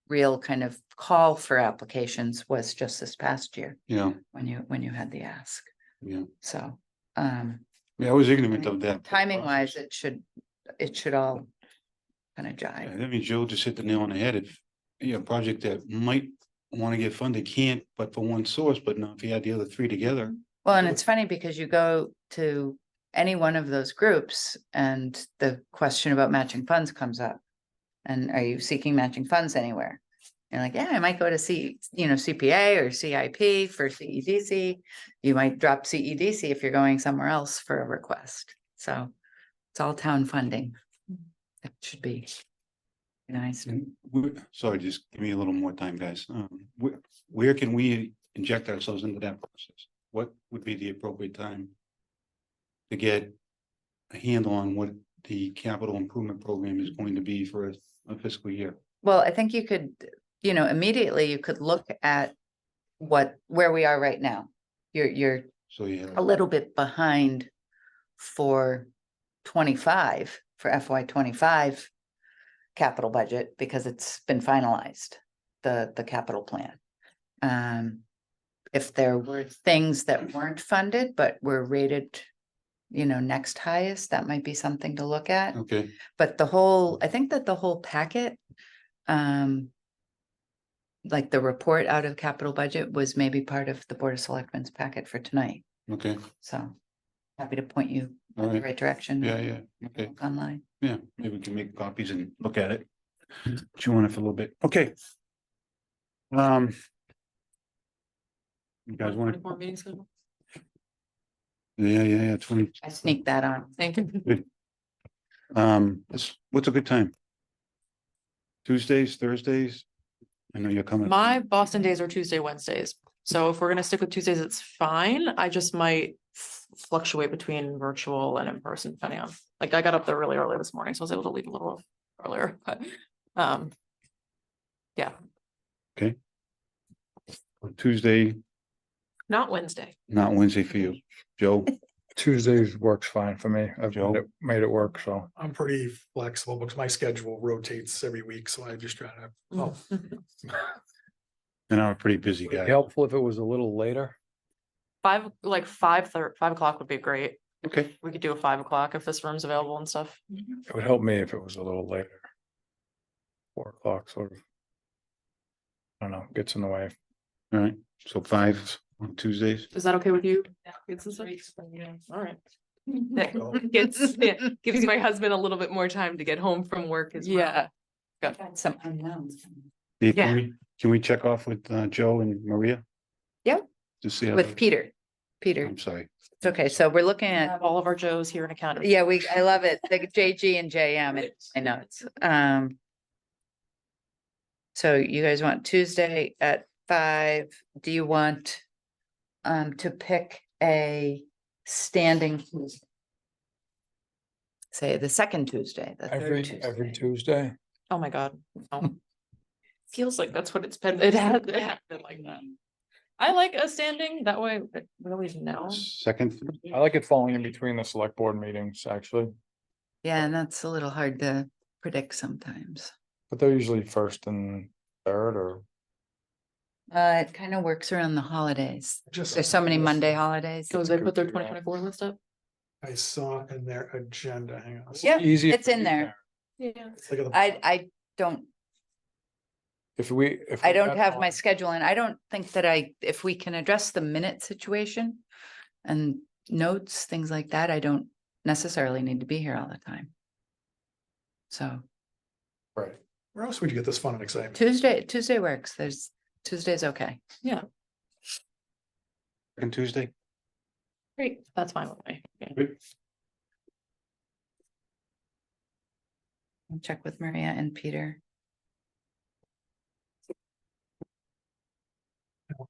real kind of call for applications was just this past year Yeah, when you had the ask. yeah. So, Yeah, I was ignorant of that. timing wise, it should all kind of Yeah, jive. that means Joe just hit the nail on the head. If, a project that might want to get funded can't, but for one source, but now if you add the other three together. Well, and it's funny because you go to any one of those groups and the question about matching funds comes up. And are you seeking matching funds anywhere? You're like, yeah, I might go to CPA or CIP for CEDC. You might drop CEDC if you're going somewhere else for a request. So it's all town funding. It should be nice. Sorry, just give me a little more time, guys. Where can we inject ourselves into that process? What would be the appropriate time to get a handle on what the capital improvement program is going to be for a fiscal year? Well, I think you could, immediately you could look at where we are right now. You're So yeah, a little bit behind for 25, for FY 25 capital budget because it's been finalized, the capital plan. If there were things that weren't funded but were rated, next highest, that might be something to look at. okay, But I think that the whole packet, like the report out of capital budget was maybe part of the Board of Selectmen's packet for tonight. okay, So happy to point you all in the right. right direction. Yeah, okay, Online. yeah, maybe we can make copies and look at it. Chew on it for a little bit, okay. You guys want to? 24 meetings scheduled. Yeah, 20. I sneaked that on. Thank you. What's a good time? Tuesdays, Thursdays? I know you're coming. My Boston days are Tuesday, Wednesdays. So if we're gonna stick with Tuesdays, it's fine. I just might fluctuate between virtual and in person, depending on, like, I got up there really early this morning, so I was able to leave a little earlier, but, yeah, Tuesday, not Wednesday. not Wednesday for you. Joe, Tuesdays works fine for me. I've Joe? made it work, so. I'm pretty flexible because my schedule rotates every week, so I just try to, oh, and I'm a pretty busy Would it guy. be helpful if it was a little later? 5 o'clock would be great. Okay, We could do a 5 o'clock if this room's available and stuff. It would help me if it was a little later. 4 o'clock sort of. I don't know, gets in the way. all right, so 5 on Tuesdays. Is that okay with you? Kids and stuff? All right. Gives my husband a little bit more time to get home from work as well. Yeah. Good. Got some unknowns Hey, Yeah. Can we check off with Joe and Maria? Yep. To see how. with Peter. Peter, I'm sorry. it's okay. So we're looking I at, have all of our Joes here in Academy. yeah, I love it. The JG and JM, I know it's, so you guys want Tuesday at 5? Do you want to pick a standing. Tuesday. Say the second Tuesday, the third Every Tuesday. Tuesday. Oh, my God. No. Feels like that's what it's been. It has been like that. I like a standing, that way we always know. Second, I like it falling in between the select board meetings, actually, Yeah, and that's a little hard to predict sometimes. but they're usually first and third or. It kind of works around the holidays. Just. There's so many Monday holidays. So they put their Good twenty deal. twenty-four list up? I saw in their agenda, hang on. Yeah, Easy. it's in there. Yeah. Look at the- I don't, If we. I don't have my schedule and I don't think that if we can address the minute situation and notes, things like that, I don't necessarily need to be here all the time. So Right. Where else would you get this fun and exciting? Tuesday works. Tuesday's okay. second Tuesday, Great, that's fine with me. Yeah. I'll check with Maria and Peter.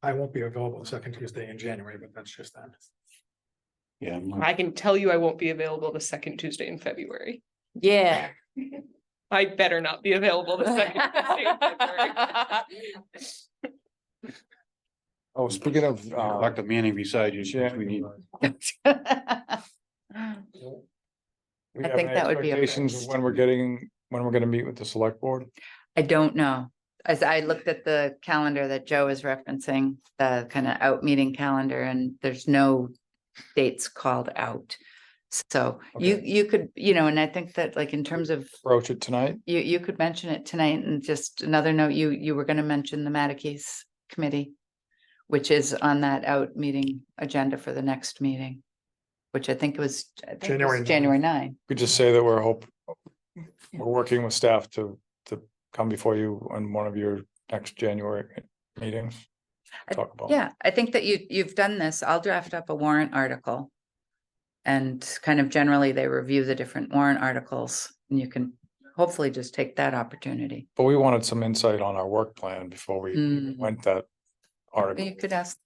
I won't be available the second Tuesday in January, but that's just that. yeah. I can tell you I won't be available the second Tuesday in February. Yeah. I better not be available the second Tuesday in February. Oh, speaking of, Dr. Manning beside you, Yeah. we need. we I have think any that would be a expectations of first. when we're gonna meet with the select board? I don't know. As I looked at the calendar that Joe is referencing, the kind of out meeting calendar, and there's no dates called out. So you could, and I think that like in terms of, Broach it tonight? you could mention it tonight, and just another note, you were gonna mention the Mattakese committee, which is on that out meeting agenda for the next meeting, which I think was January 9th. January 9. We just say that we're working with staff to come before you on one of your next January meetings. Talk about. Yeah, I think that you've done this. I'll draft up a warrant article. And kind of generally, they review the different warrant articles, and you can hopefully just take that opportunity. But we wanted some insight on our work plan before we Mm. went that article. You could ask,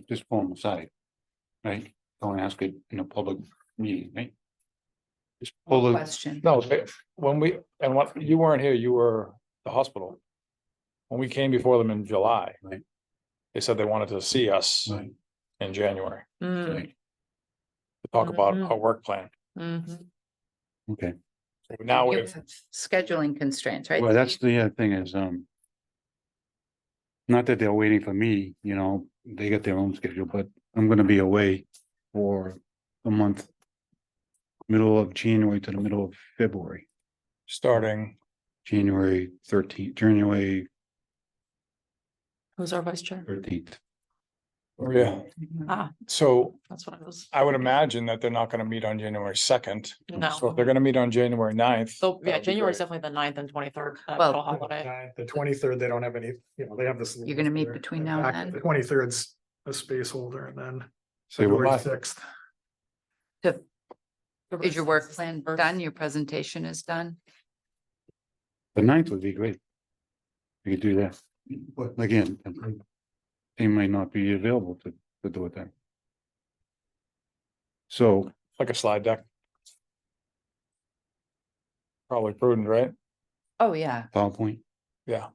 Just pull them aside, right? Don't ask it in a public meeting, right? Just pull it, question. No, you weren't here, you were at the hospital. When we came before them in July. Right. They said they wanted to see us right, in January Mm, right, to talk about Mhm. our work plan. mhm. okay. Now You we've, have Scheduling constraints, right? Well, that's the thing is, not that they're waiting for me, they got their own schedule, but I'm gonna be away for a month. Middle of January to the middle of February, starting, January 13th, January Who's our vice chair? 13th. yeah, Ah, so that's what I was. I would imagine that they're not gonna meet on January 2nd. So No, if they're gonna meet on January 9th. so yeah, that would be January is great. definitely the 9th and 23rd. Well, Holiday. The 23rd, they don't have any, they have this. You're gonna meet between now and then? The 23rd's a space holder, and then Say what? February 6th. Is your work plan done? Your presentation is done? The 9th would be great. We could do that, but again, they might not be available to do it then. So, Like a slide deck. Probably prudent, right? Oh, yeah. PowerPoint, Yeah,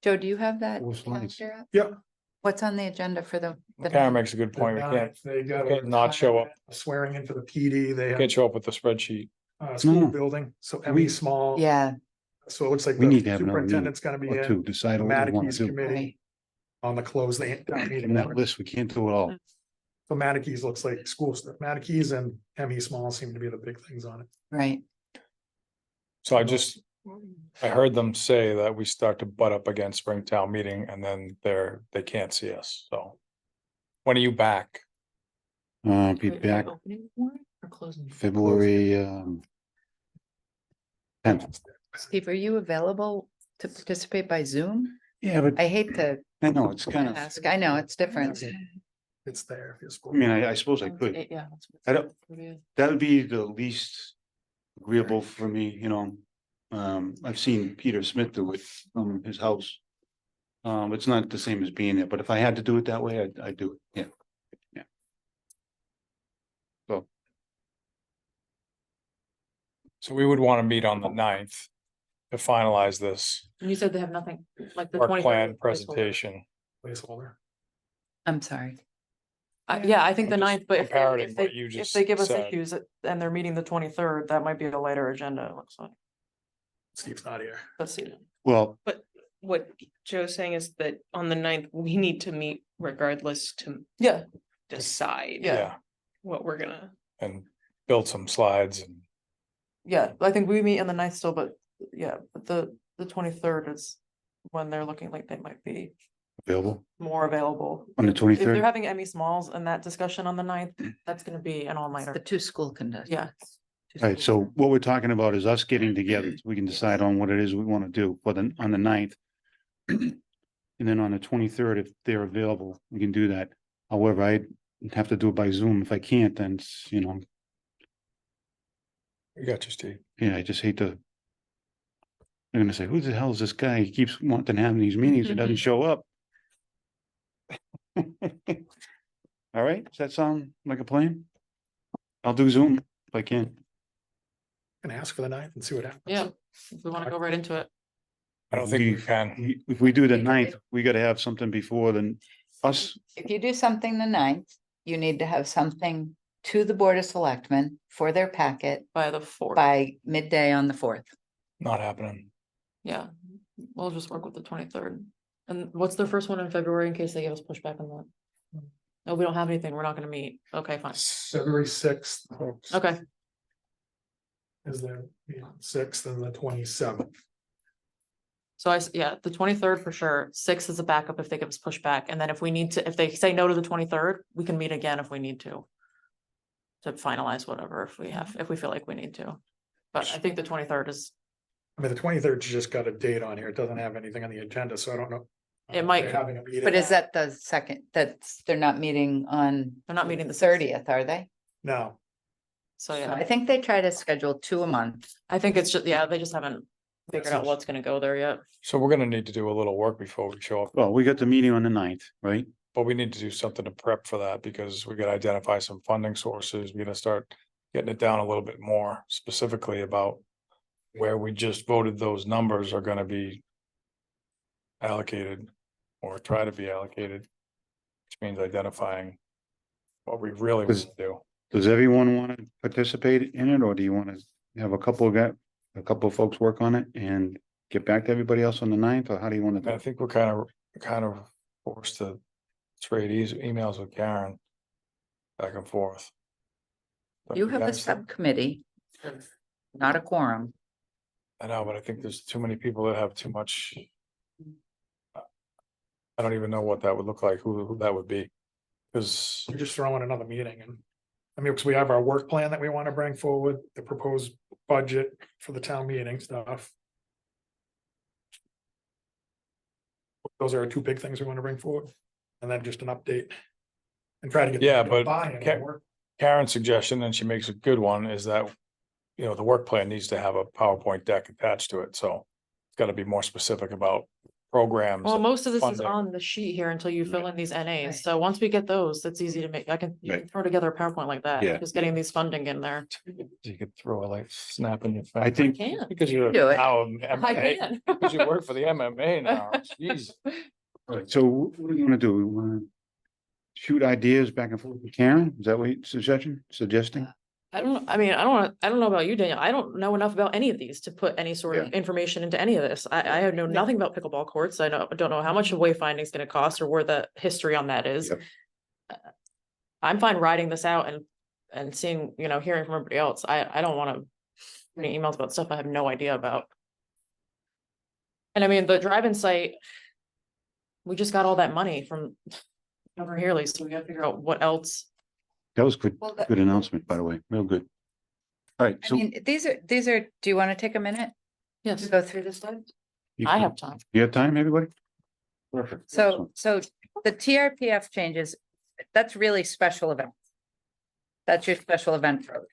Joe, do you have that? Four slides. calendar up? Yep. What's on the agenda for the? Karen makes a good point. We They got. can't not show up. Swearing in for the PD, they have can't show up with the spreadsheet. school No. building, so We- ME small. Yeah, So it looks like We the need to have another meeting superintendent's gonna be or in, two, decide the what we want Mattakese to do. committee right. on the close, the town meeting. In that list, we can't do it all. So Mattakese looks like school stuff. Mattakese and ME small seem to be the big things on it. Right. So I heard them say that we start to butt up against Springtown meeting and then they can't see us, so. When are you back? Be back Opening warrant or closing? February 10th. Steve, are you available to participate by Zoom? Yeah, but I hate to I know, it's kind of, ask. I know it's different. It's there. if you're school. I mean, I suppose I could. Yeah. that's what I don't- it is. That would be the least agreeable for me, I've seen Peter Smith do it from his house. It's not the same as being there, but if I had to do it that way, I'd do it, yeah. So we would want to meet on the 9th to finalize this And you said they have nothing, like the work 23rd plan placeholder. presentation. Placeholder. I'm sorry. Yeah, I think the I'm just 9th, but if parroting they, what you if just they give us said. issues and they're meeting the 23rd, that might be a later agenda, it looks like. Steve's not here. Let's see. Well, But what Joe's saying is that on the 9th, we need to meet regardless to Yeah, decide. Yeah. What we're gonna, And build some slides and yeah, I think we meet on the 9th still, but yeah, but the 23rd is when they're looking like they might be available more available. on the If they're 23rd. having ME Smalls and that discussion on the 9th, that's gonna be an The all-nighter. two school conduct. Yeah. All right, so what we're talking about is us getting together, so we can decide on what it is we want to do for on the 9th. And then on the 23rd, if they're available, we can do that. However, I'd have to do it by Zoom. If I can't, then it's, we got you, Steve. yeah, I just hate to. They're gonna say, who the hell is this guy? He keeps wanting to have these meetings, he doesn't show up. All right, does that sound like a plan? I'll do Zoom if I can. Can ask for the 9th and see what happens. Yeah, if we wanna go right into it. I don't think we can. If we do the 9th, we gotta have something before then us. If you do something the 9th, you need to have something to the Board of Selectmen for their packet By the 4th. by midday on the 4th. Not happening. Yeah, we'll just work with the 23rd. And what's their first one in February in case they give us pushback on that? No, we don't have anything, we're not gonna meet. Okay, fine. February 6th. Okay, Is the 6th and the 27th. so yeah, the 23rd for sure. 6th is a backup if they give us pushback. And then if we need to, if they say no to the 23rd, we can meet again if we need to. To finalize whatever if we feel like we need to. But I think the 23rd is, I mean, the 23rd just got a date on here. It doesn't have anything on the agenda, so I don't know. It might- They're having a meeting. But is that the second, they're not meeting on they're not meeting the the 30th, are they? No, So I yeah, think they try to schedule 2 a month. I think it's just, yeah, they just haven't figured out what's gonna go there yet. So we're gonna need to do a little work before we show up, Well, we got the meeting on the 9th, right? but we need to do something to prep for that because we gotta identify some funding sources. We're gonna start getting it down a little bit more specifically about where we just voted those numbers are gonna be allocated or try to be allocated, which means identifying what we really want to do. Does everyone want to participate in it, or do you want to have a couple of folks work on it and get back to everybody else on the 9th, or how do you want to do I it? think we're kind of forced to trade emails with Karen back and forth. Don't You have a guys think? subcommittee, not a quorum. I know, but I think there's too many people that have too much. I don't even know what that would look like, who that would be. Cause we're just throwing another meeting and. I mean, because we have our work plan that we want to bring forward, the proposed budget for the town meeting stuff. Those are our 2 big things we want to bring forward. And then just an update. And try to get. Yeah, them but buy-in on Ca- work. Karen's suggestion, and she makes a good one, is that. You know, the work plan needs to have a PowerPoint deck attached to it, so it's gotta be more specific about programs. Well, most of this is funding. on the sheet here until you fill in these Right. NAs. So once we get those, that's easy to make. You can Right. throw together a PowerPoint like that. Yeah. Just getting these funding in there. You could throw a like snap in your face. I think, Can. Because you're Do it. now, I MMA, can. because you work for the MMA now, jeez. so what do you want to do? We want to shoot ideas back and forth with Karen? Is that what you suggesting? I don't know about you, Daniel. I don't know enough about any of these to put any sort of information into any of this. I know nothing about pickleball courts. I don't know how much a wayfinding is gonna cost or where the history on that is. Yep. I'm fine writing this out and seeing, hearing from everybody else. I don't wanna any emails about stuff I have no idea about. And I mean, the drive-in site, we just got all that money from over here, so we gotta figure out what else. That was good, Well, that- good announcement, by the way, real good. All right, I so mean, these are, do you want to take a minute Yes, to go through this list? I have time. You have time, everybody? Perfect. So the TRPF changes, that's really special event. That's your special event road.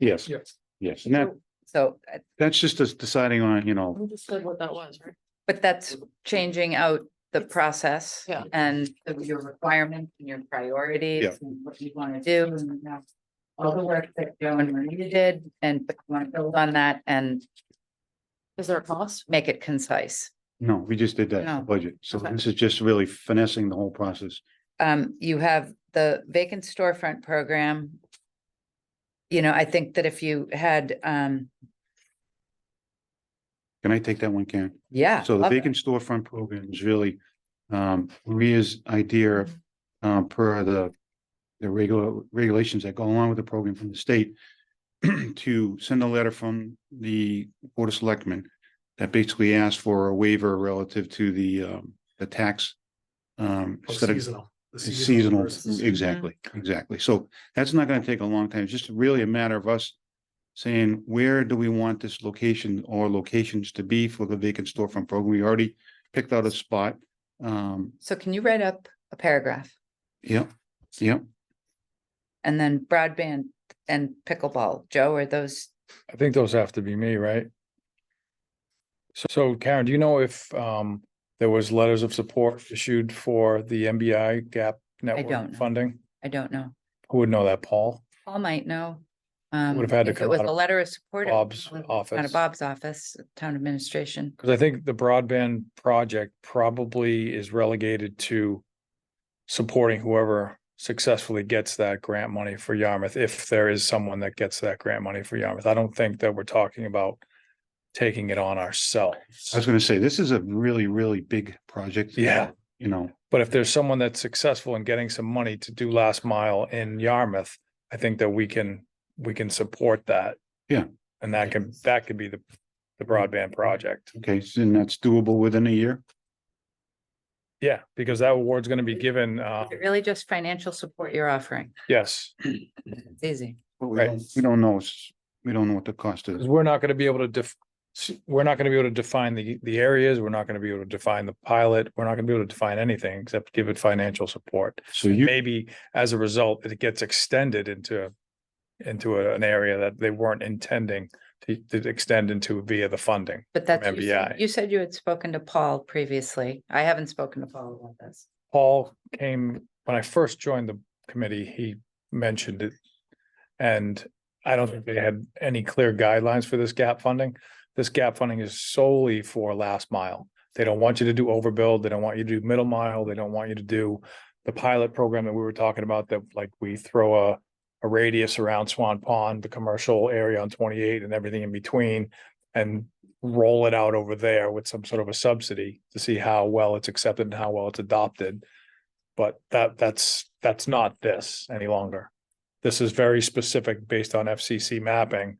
Yes, Yes, yes, and So, that's just us deciding on, We just said what that was, right? but that's changing out the process. Yeah. And your requirements and your priorities Yeah. and what you want to do and now all the work that Joe and Maria did and want to build on that and Is there a cost? make it concise. No, we just did that in the No. budget. So Okay. this is just really finessing the whole process. You have the vacant storefront program. You know, I think that if you had, Can I take that one, Karen? yeah. So the love it. vacant storefront program is really Maria's idea per the regulations that go along with the program from the state to send a letter from the Board of Selectmen that basically asks for a waiver relative to the tax. Oh, Instead of seasonal. The it's seasonal, versus- exactly, exactly. So that's not gonna take a long time. It's just really a matter of us saying, where do we want this location or locations to be for the vacant storefront program? We already picked out a spot. So can you write up a paragraph Yep, yep. and then broadband and pickleball? Joe, are those, I think those have to be me, right? So Karen, do you know if there was letters of support issued for the MBI gap don't network know. funding? I don't know. Who would know that, Paul? Paul might know. Would have had to If it come was out a of letter of support. it Bob's was Out office. of Bob's office, town administration. Because I think the broadband project probably is relegated to supporting whoever successfully gets that grant money for Yarmouth, if there is someone that gets that grant money for Yarmouth. I don't think that we're talking about taking it on ourselves. I was gonna say, this is a really, really big project. Yeah. You know, But if there's someone that's successful in getting some money to do last mile in Yarmouth, I think that we can support that. Yeah. And that could be the broadband project. okay, so then that's doable within a year. Yeah, because that award's gonna be given, Is it really just financial support you're offering? yes, It's easy. But Right. we don't know, we don't know what the cost is. because we're not gonna be able to we're not gonna be able to define the areas, we're not gonna be able to define the pilot, we're not gonna be able to define anything except give it financial support. So you, Maybe as a result, it gets extended into an area that they weren't intending to extend into via the funding. But that's, MBI. you said you had spoken to Paul previously. I haven't spoken to Paul about this. Paul came, when I first joined the committee, he mentioned it. And I don't think they had any clear guidelines for this gap funding. This gap funding is solely for last mile. They don't want you to do overbuild. They don't want you to do middle mile. They don't want you to do the pilot program that we were talking about, that like we throw a radius around Swan Pond, the commercial area on 28 and everything in between, and roll it out over there with some sort of a subsidy to see how well it's accepted and how well it's adopted. But that's not this any longer. This is very specific based on FCC mapping.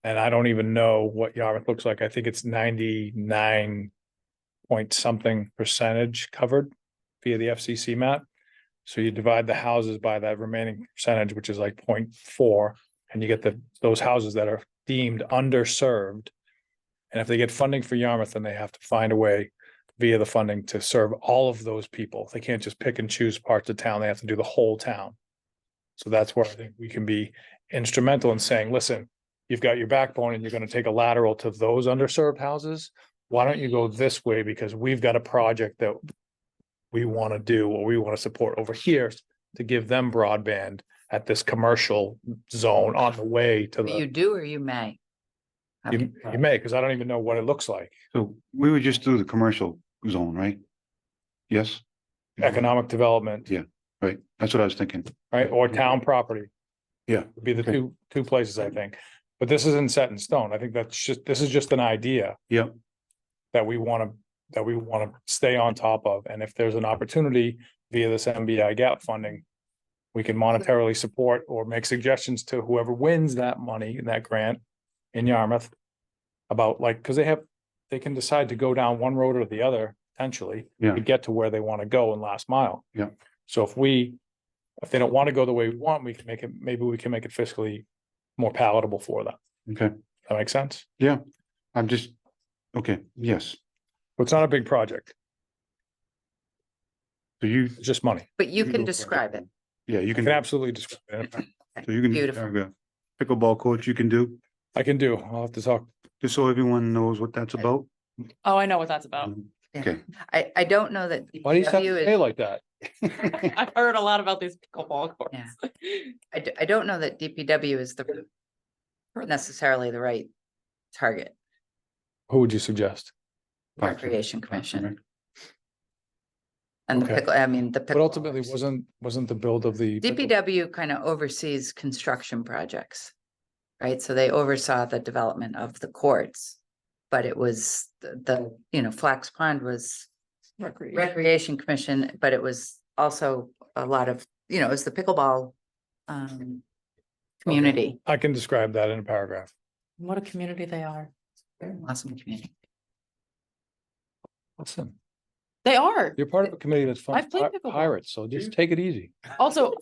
And I don't even know what Yarmouth looks like. I think it's 99 point something percentage covered via the FCC map. So you divide the houses by that remaining percentage, which is like 0.4, and you get those houses that are deemed underserved. And if they get funding for Yarmouth, then they have to find a way via the funding to serve all of those people. They can't just pick and choose parts of town. They have to do the whole town. So that's where I think we can be instrumental in saying, listen, you've got your backbone and you're going to take a lateral to those underserved houses. Why don't you go this way? Because we've got a project that we want to do, or we want to support over here to give them broadband at this commercial zone on the way to You the, do or you may? you may, because I don't even know what it looks like. so we would just do the commercial zone, right? Yes? Economic development, Yeah. Right, that's what I was thinking. right? Or town property. Yeah. Would be the Okay. two places, I think. But this isn't set in stone. I think this is just an idea Yep, that we want to stay on top of. And if there's an opportunity via this MBI gap funding, we can monetarily support or make suggestions to whoever wins that money in that grant in Yarmouth about like, because they can decide to go down one road or the other potentially Yeah. to get to where they want to go in last mile. Yeah. So if they don't want to go the way we want, maybe we can make it fiscally more palatable for them. okay, That makes sense? I'm just, okay, yes. But it's not a big project, So you, it's just money. But you You can go for it. describe it. yeah, you You can, can absolutely describe it. so you can. Beautiful. Pickleball coach you can do, I can do, I'll have to talk. just so everyone knows what that's about. Oh, I know what that's about. Okay, I don't know that. Why do you have DPW to is- say it like that? I've heard a lot about these pickleball courts. I don't know that DPW is necessarily the right target, Who would you suggest? Recreation Commission. And the Okay. pickle, I mean, the. But ultimately, pickleballers. wasn't the build of the. DPW kind of oversees construction projects. Right, so they oversaw the development of the courts. But it was Flax Pond was Recreation Commission, but it was also a lot of, it was the pickleball. Community, I can describe that in a paragraph. What a community they are. awesome community. Listen, They are. you're part of a committee that's I've played fun, pickleball. pirates, so just take it easy. Also,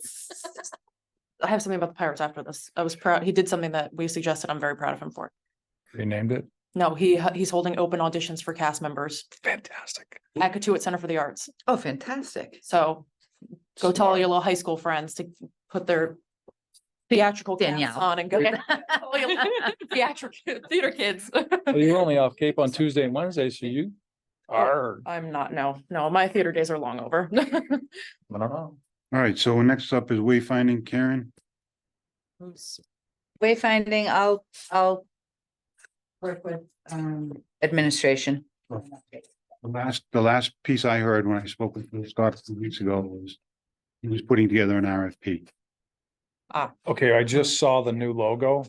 I have something about the Pirates after this. I was proud. He did something that we suggested. I'm very proud of him for. Renamed it. No, he's holding open auditions for cast members Fantastic. at Katuitt Center for the Arts. Oh, fantastic. So go tell all your little high school friends to put their theatrical caps Danielle. on and go. All your theatrical theater kids. Well, you're only off Cape on Tuesday and Wednesday, so you are, I'm not, no, my theater days are long over. I don't know. All right, so next up is wayfinding, Karen. Wayfinding, I'll work with administration. The last piece I heard when I spoke with Scott 2 weeks ago was he was putting together an RFP. Okay, I just saw the new logo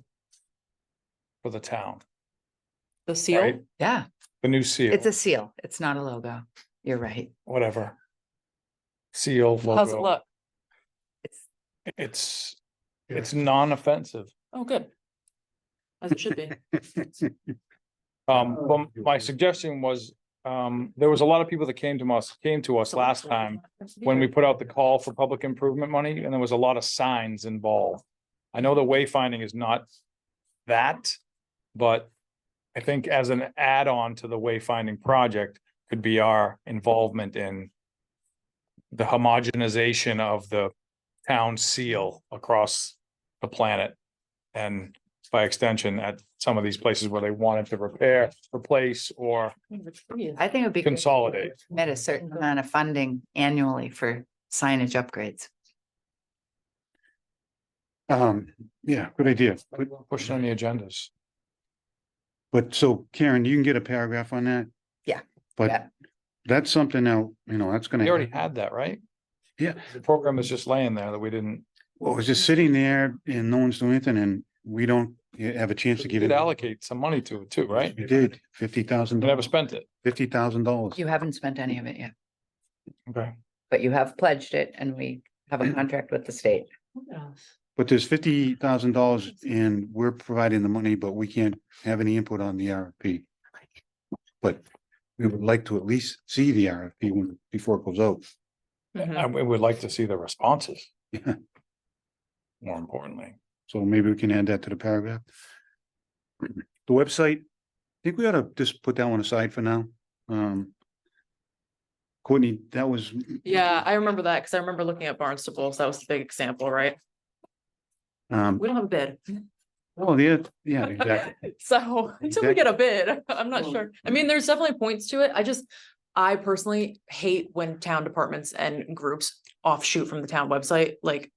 for the town, The seal. right? Yeah, The new seal, it's a seal. It's not a logo. You're right. whatever. Seal How's it logo. look? It's non-offensive. Oh, good. As it should be. But my suggestion was, there was a lot of people that came to us last time when we put out the call for public improvement money, and there was a lot of signs involved. I know the wayfinding is not that, but I think as an add-on to the wayfinding project could be our involvement in the homogenization of the town seal across the planet. And by extension, at some of these places where they wanted to repair, replace, or I think it would be. great if we consolidate. Commit a certain amount of funding annually for signage upgrades. Yeah, good idea. Push it on the agendas. But so Karen, you can get a paragraph on that? Yeah. But Yeah. that's something now, that's gonna. We already had that, right? Yeah. The program is just laying there that we didn't, Well, it was just sitting there and no one's doing anything and we don't have a chance to we give did it. allocate some money to it too, right? We did, $50,000. We never spent it. $50,000. You haven't spent any of it yet, Okay. but you have pledged it and we have a contract with the state. But there's $50,000 and we're providing the money, but we can't have any input on the RFP. But we would like to at least see the RFP before it goes out. Mhm. And we would like to see the responses, Yeah. more importantly. So maybe we can add that to the paragraph. The website, I think we ought to just put that one aside for now. Courtney, that was. Yeah, I remember that because I remember looking at Barnstable. So that was the big example, right? We don't have a bid. Oh, yeah, exactly. So until we get a bid, I'm not sure. I mean, there's definitely points to it. I personally hate when town departments and groups offshoot from the town website. Like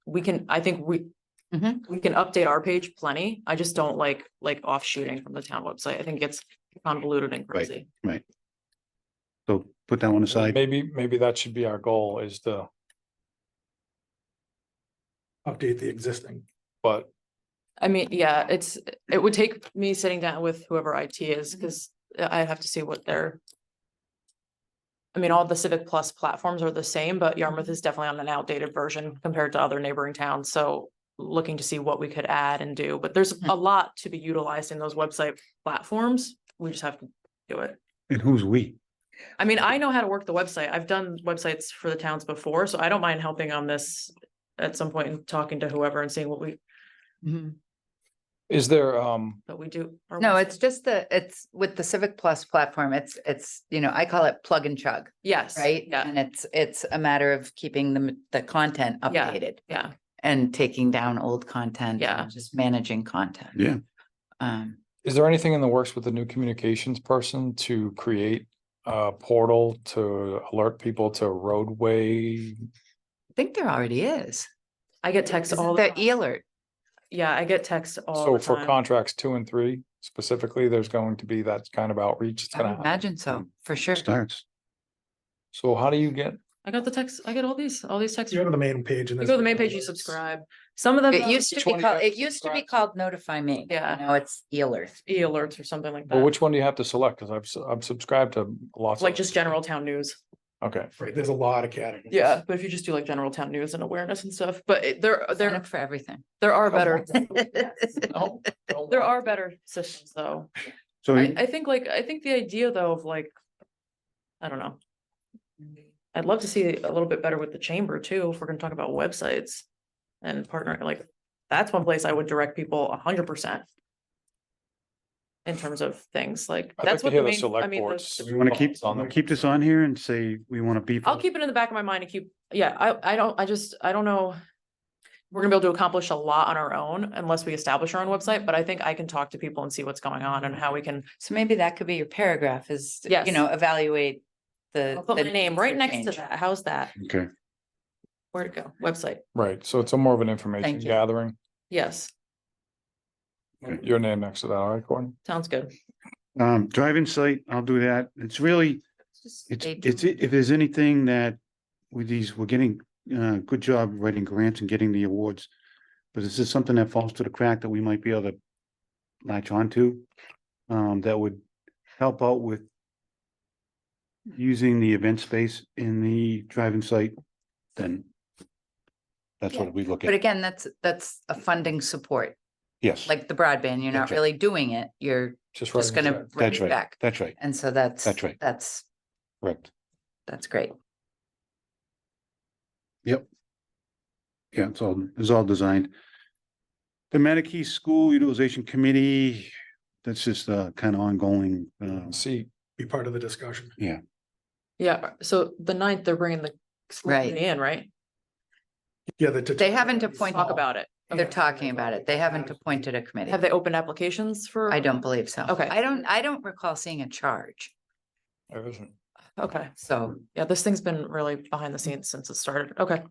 I think we can update our page plenty. I just don't like offshooting from the town website. I think it gets convoluted and crazy. Right. So put that one aside. Maybe that should be our goal, is to, Update the existing. but I mean, yeah, it would take me sitting down with whoever IT is, because I have to see what they're. I mean, all the Civic Plus platforms are the same, but Yarmouth is definitely on an outdated version compared to other neighboring towns, so looking to see what we could add and do, but there's a lot to be utilized in those website platforms. We just have to do it. And who's we? I mean, I know how to work the website. I've done websites for the towns before, so I don't mind helping on this at some point and talking to whoever and seeing what we, is there, that we do. our No, website. it's just it's with the Civic Plus platform, it's, I call it plug and chug, Yes. right? Yeah, And it's a matter of keeping the content Yeah. updated yeah. and taking down old content. Yeah. and Just managing content. Yeah. is there anything in the works with the new communications person to create portal to alert people to roadway? I think there already is. I get texts all The the time. e-alert. Yeah, I get texts all So the for time. contracts 2 and 3 specifically, there's going to be that kind of outreach. It's I gonna would happen. imagine so, for sure. Starts. So how do you get, I got the text, I get all these texts. You go to the main page and. You go to the main page, you subscribe. Some of them. It used to Which be one do you called, have it to used to be subscribe to? called Notify Me. Yeah. Now it's e-alert. E-alerts or something like well, that. which one do you have to select? Cause I'm subscribed to lots. Like of just general town news. Okay, Right, there's a lot of categories. Yeah, but if you just do like general town news and awareness and stuff, but Sign there up for everything. are better, no, don't there worry. are better systems though. So I think the idea though of like, I don't know. I'd love to see a little bit better with the chamber too, if we're gonna talk about websites and partnering, like, that's one place I would direct people 100%. In terms of things like, I'd like that's to what hear the the main, I select mean, boards. we want to keep, on the keep this on here and say we want to beef. I'll up. keep it in the back of my mind and keep, yeah, I don't know. We're gonna be able to accomplish a lot on our own unless we establish our own website, but I think I can talk to people and see what's going on and how we can. So maybe that could be your paragraph is, Yes. you know, evaluate the. I'll put the my name need right for next to change. that. How's that? Okay. Where'd it go? Website. Right, so it's a more of an information Thank you. gathering. Yes, Your name next to that, all right, Courtney? sounds good. Driving site, I'll do that. It's really, Just it's, stay if there's anything that with these, we're getting, good job writing grants and getting the awards. But this is something that falls to the crack that we might be able to latch onto, that would help out with using the event space in the driving site, then that's what we look But at. again, that's a funding support, Yes, like the broadband, you're not That's right. really doing it, you're Just just writing gonna check. write that's it right. back. That's right. And so that's. That's right. That's Correct. great. Yep. Yeah, it's all designed. The Manakee School Utilization Committee, that's just kind of ongoing. See, Be part of the discussion. Yeah, so the 9th, they're bringing the school Right. committee in, right? Yeah, They haven't appointed. Talk about it. They're talking about it. They haven't appointed a committee. Have they opened applications for? I don't believe so. Okay. I don't recall seeing a charge. there isn't. Okay, So yeah, this thing's been really behind the scenes since it started. Okay,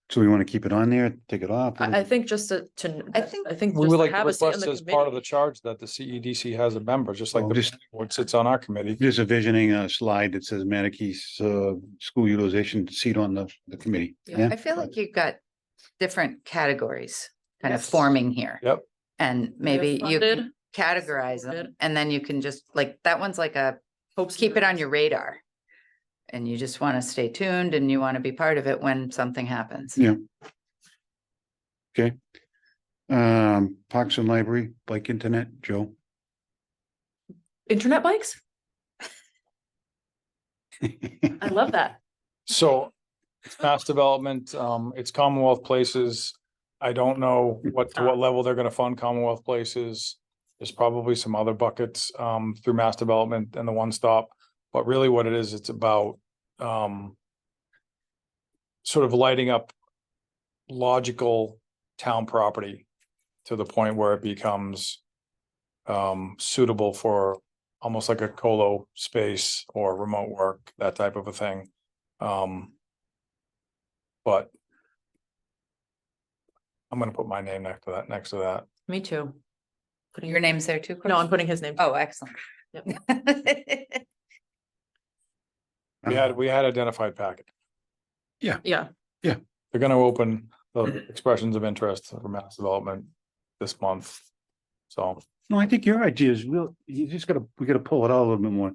So we want to keep it on there, take it off. I think just to, I think- I think We just would to like to have a seat on request the as part of the committee. charge that the CEDC has a member, just like Well, the just- planning board sits on our committee. Just envisioning a slide that says Manakee's school utilization seat on the committee. Yeah. Yeah, I feel like you've got different categories kind of Yes. forming here. Yep. And maybe you funded, can categorize them supported. and then you can just like, that one's like a, keep it on your radar. And you just want to stay tuned and you want to be part of it when something happens. Yeah. Okay. Parks and Library, bike internet, Joe. Internet bikes? I love that. So it's mass development, it's Commonwealth Places. I don't know to what level they're gonna fund Commonwealth Places. There's probably some other buckets through mass development and the one stop, but really what it is, it's about sort of lighting up logical town property to the point where it becomes suitable for almost like a colo space or remote work, that type of a thing. But I'm gonna put my name next to that. Me too. Putting Your name's there too? No, I'm Chris? putting his name. Oh, excellent. Yep. We had identified packet. Yeah, They're gonna open the expressions of interest for mass development this month. So, No, I think your idea is real, we gotta pull it out a little bit more.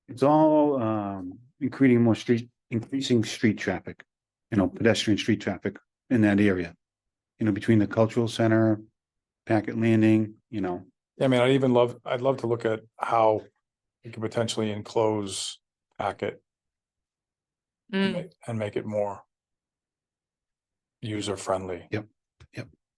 It's all increasing street traffic, pedestrian street traffic in that area. Between the cultural center, Packet Landing, I mean, I'd love to look at how we could potentially enclose packet Mm, and make it more user friendly. Yep.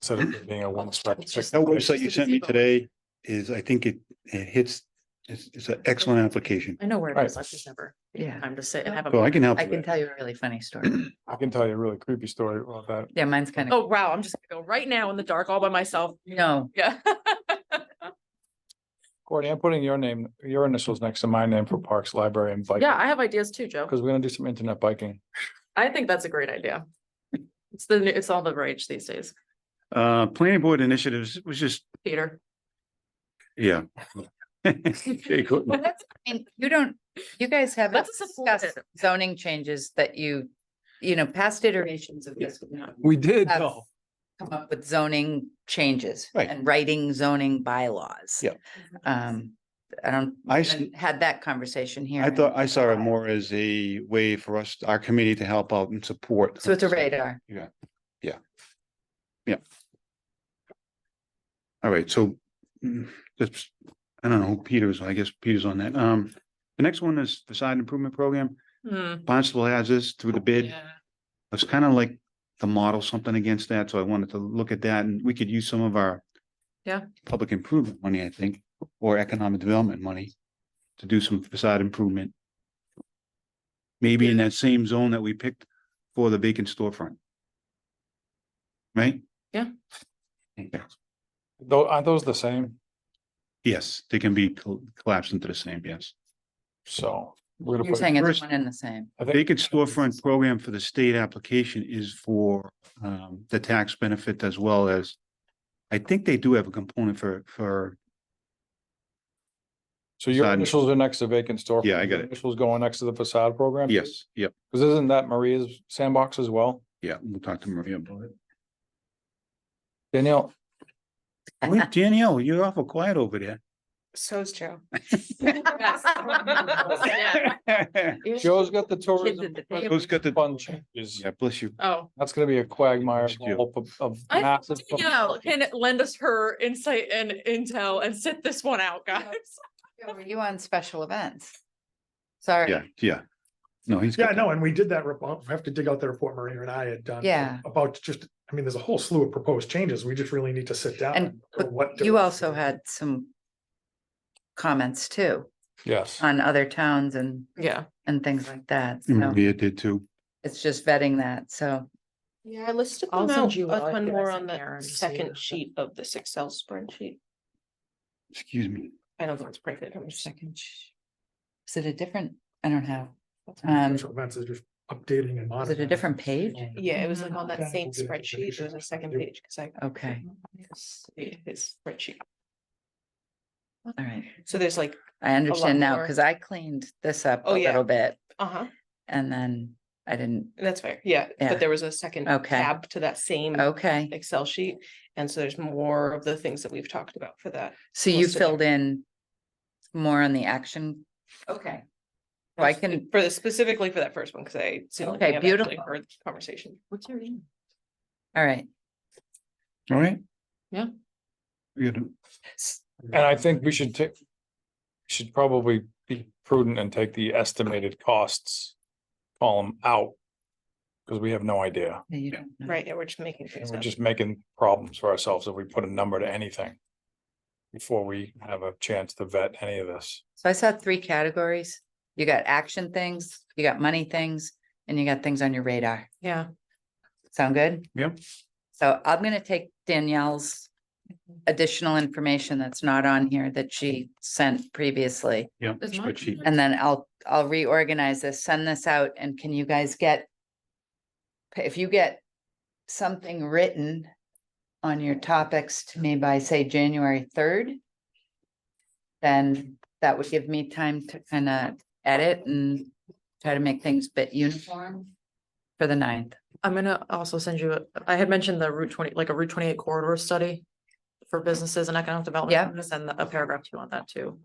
Instead of it being a one stop. It's just- that website you sent me today is, I think it hits, it's an excellent application. I know where it Right. is. I just never Yeah, time to sit and have So a. I can help I you can with tell you a really funny story. I can tell you a really creepy story about that. Yeah, mine's kind of, Oh, wow, I'm just gonna go right now in the dark all by myself. no, Yeah. Courtney, I'm putting your name, your initials next to my name for Parks, Library and Bike. Yeah, I have ideas too, Joe. Because we're gonna do some internet biking. I think that's a great idea. It's all the rage these days, Planning board initiatives was just, Peter. yeah. Okay, cool. Well, that's, I mean, you guys haven't Let's support discussed it. zoning changes that past iterations of this. We did Have though. come up with zoning changes Right. and writing zoning bylaws. Yeah. I don't, I I s- haven't had that conversation here. I thought, I saw it more as a way for us, our committee to help out and support. So it's a radar. All right, so that's, I don't know, I guess Peter's on that. The next one is facade improvement program. Hmm, Barnstable has this through the bid. yeah. It's kind of like the model, something against that, so I wanted to look at that and we could use some of our Yeah. public improvement money, I think, or economic development money to do some facade improvement. Maybe in that same zone that we picked for the vacant storefront. Right? Yeah. Okay. Though, aren't those the same? Yes, they can be collapsed into the same, yes. So we're gonna You're put, saying it's first- one and the same. I think, Vacant storefront program for the state application is for the tax benefit as well as. I think they do have a component for, so your facade. initials are next to vacant store. Yeah, I got Your it. Initials going next to the facade program? yes, yep, Because isn't that Maria's sandbox as well? yeah, we'll talk to Maria about it. Danielle, Wait, Danielle, you're awful quiet over there. So's Joe. Joe's got the tourism. at the table. Who's got the, Fund changes. yeah, bless you. Oh. That's gonna be a quagmire Bless you. of I massive. think Danielle can lend us her insight and intel and sit this one out, guys. Were you on special events? Sorry. Yeah. No, he's. Yeah, got no, and we did that report. We have to dig out the report Maria and I had done. Yeah. About just, I mean, there's a whole slew of proposed changes. We just really need to sit down. And go, but what you direction also we- had some comments Yes. on other towns and Yeah. things like that. So Maria did too. it's just vetting that. So Yeah, I listed I'll them send out you a a ton more on Aaron the to see second the- sheet of this Excel spreadsheet. Excuse me. I don't think it's printed. I'm just is it a different? I don't have. Special events is just updating and Is monitoring. it a different page? Yeah, it was like on Okay. that same We'll get spreadsheet. There was a second information. page because Okay, his spreadsheet. all right. So there's like, I understand now more. because I cleaned this up a Oh, yeah. little bit uh-huh, and then I didn't. that's fair. Yeah, Yeah. but there was a second Okay. tab to that same Okay, Excel sheet. And so there's more of the things that we've talked about for that. so you listed there. filled in more on the action. Okay. So I can, For the, specifically for that first one, because I. it's the only Okay, thing I've actually beautiful. Heard the conversation. What's your name? all right. All right? Yeah. We gotta- And I think we should probably be prudent and take the estimated costs column out. Because we have no idea. Yeah, you don't know. Right, yeah, we're just making And things we're up. just making problems for ourselves if we put a number to anything. Before we have a chance to vet any of this. So I saw 3 categories. You got action things, you got money things, and you got things on your radar. Yeah. Sound good? Yep. So I'm gonna take Danielle's additional information that's not on here that she sent previously. Yeah, Is mine- spreadsheet. And then I'll reorganize this, send this out, and can you guys if you get something written on your topics to me by, say, January 3rd, then that would give me time to kind of edit and try to make things a bit uniform for the 9th. I'm gonna also send you, I had mentioned the Route 20, like a Route 28 corridor study for businesses and economic development. Yeah. I'm gonna send a paragraph to you on that too.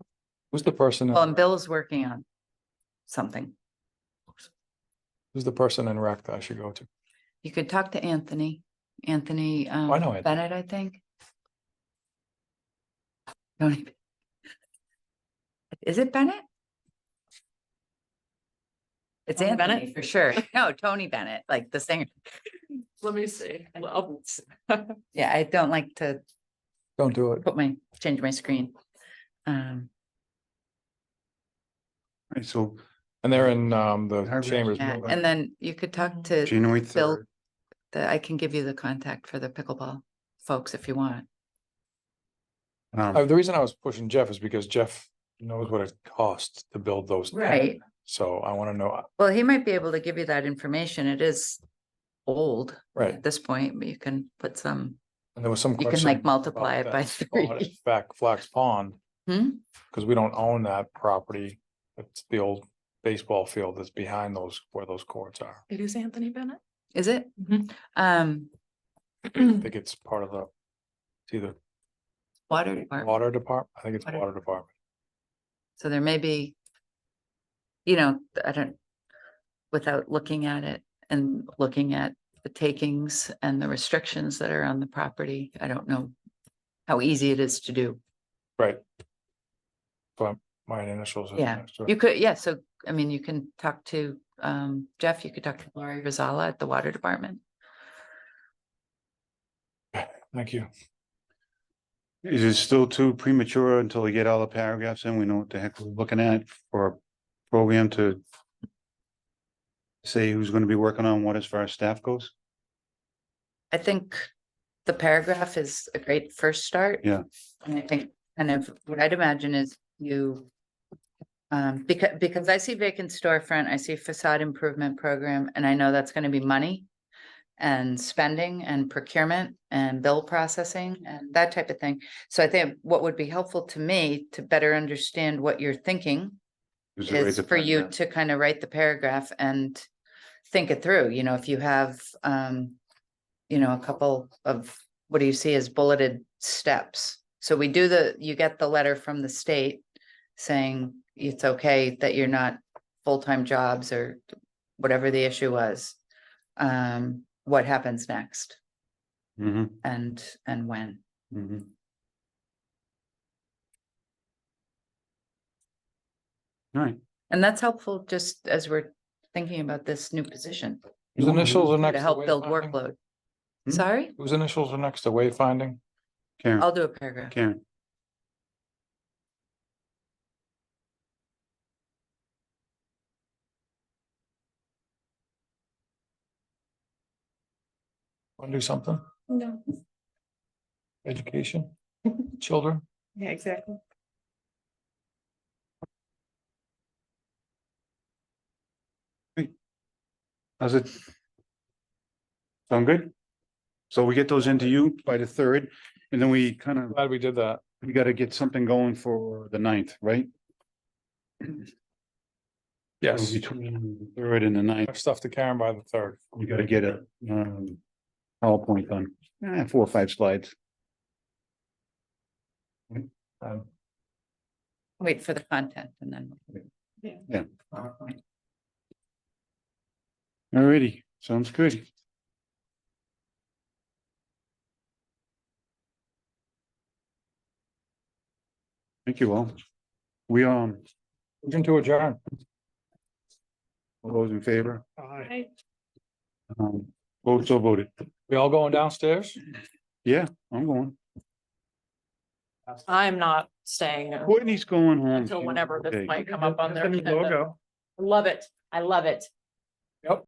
Who's the person, Well, and Bill is working on something. who's the person in rec that I should go to? You could talk to Anthony, I know Anthony. Bennett, I think. Tony. Is it Bennett? It's Tony Anthony Bennett? for sure. No, Tony Bennett, like the singer. Let me see. Well, Yeah, I don't like to Don't do it. change my screen. Right, so And they're in the Paragraph. chambers. Yeah, and then you could talk to January Bill. 3rd. I can give you the contact for the pickleball folks if you want. The reason I was pushing Jeff is because Jeff knows what it costs to build those. 10. Right. So I want to know, Well, he might be able to give you that information. It is old right, at this point, but you can put some, and there was some. you can question like multiply about it by that spot at 3. Flax Pond, Hmm? because we don't own that property. It's the old baseball field that's behind those, where those courts are. It is Anthony Bennett. Is it? Mhm. I think it's part of the, it's either Water department. water department, I think it's Water- water department. So there may be, I don't, without looking at it and looking at the takings and the restrictions that are on the property, I don't know how easy it is to do. Right. But my initials. is Yeah, next to it. you could, yeah, so, I mean, you can talk to, Jeff, you could talk to Lori Rosala at the water department. Thank you. Is it still too premature until we get all the paragraphs in? We know what the heck we're looking at for a program to say who's gonna be working on what as far as staff goes? I think the paragraph is a great first start. Yeah. And I think kind of what I'd imagine is you. Because I see vacant storefront, I see facade improvement program, and I know that's gonna be money. And spending and procurement and bill processing and that type of thing. So I think what would be helpful to me to better understand what you're thinking is for you to kind of write the paragraph and think it through, if you have, a couple of, what do you see as bulleted steps? So you get the letter from the state saying it's okay that you're not full-time jobs or whatever the issue was. What happens next Mm-hmm, and when? mm-hmm. All right. And that's helpful just as we're thinking about this new position Whose initials are next to to help build wayfinding? workload. Hmm? Sorry, Whose initials are next to wayfinding? Karen, I'll do a paragraph. Karen, Want to do something? No, Education, children? yeah, exactly. how's it? Sound good? So we get those into you by the 3rd, and then we kind of, Glad we did that. we gotta get something going for the 9th, right? Yes. So between the 3rd and the 9th. Have stuff to Karen by the 3rd. We gotta get a PowerPoint done, 4 or 5 slides. Um, Wait for the content and then. Alrighty, sounds good. Thank you all. We, Motion to adjourn. all those in favor? Aye. Vote so voted. We all going downstairs? Yeah, I'm going. I'm not staying Courtney's going home. until whenever Okay. this might come up on their The new agenda. logo. I love it. I love it.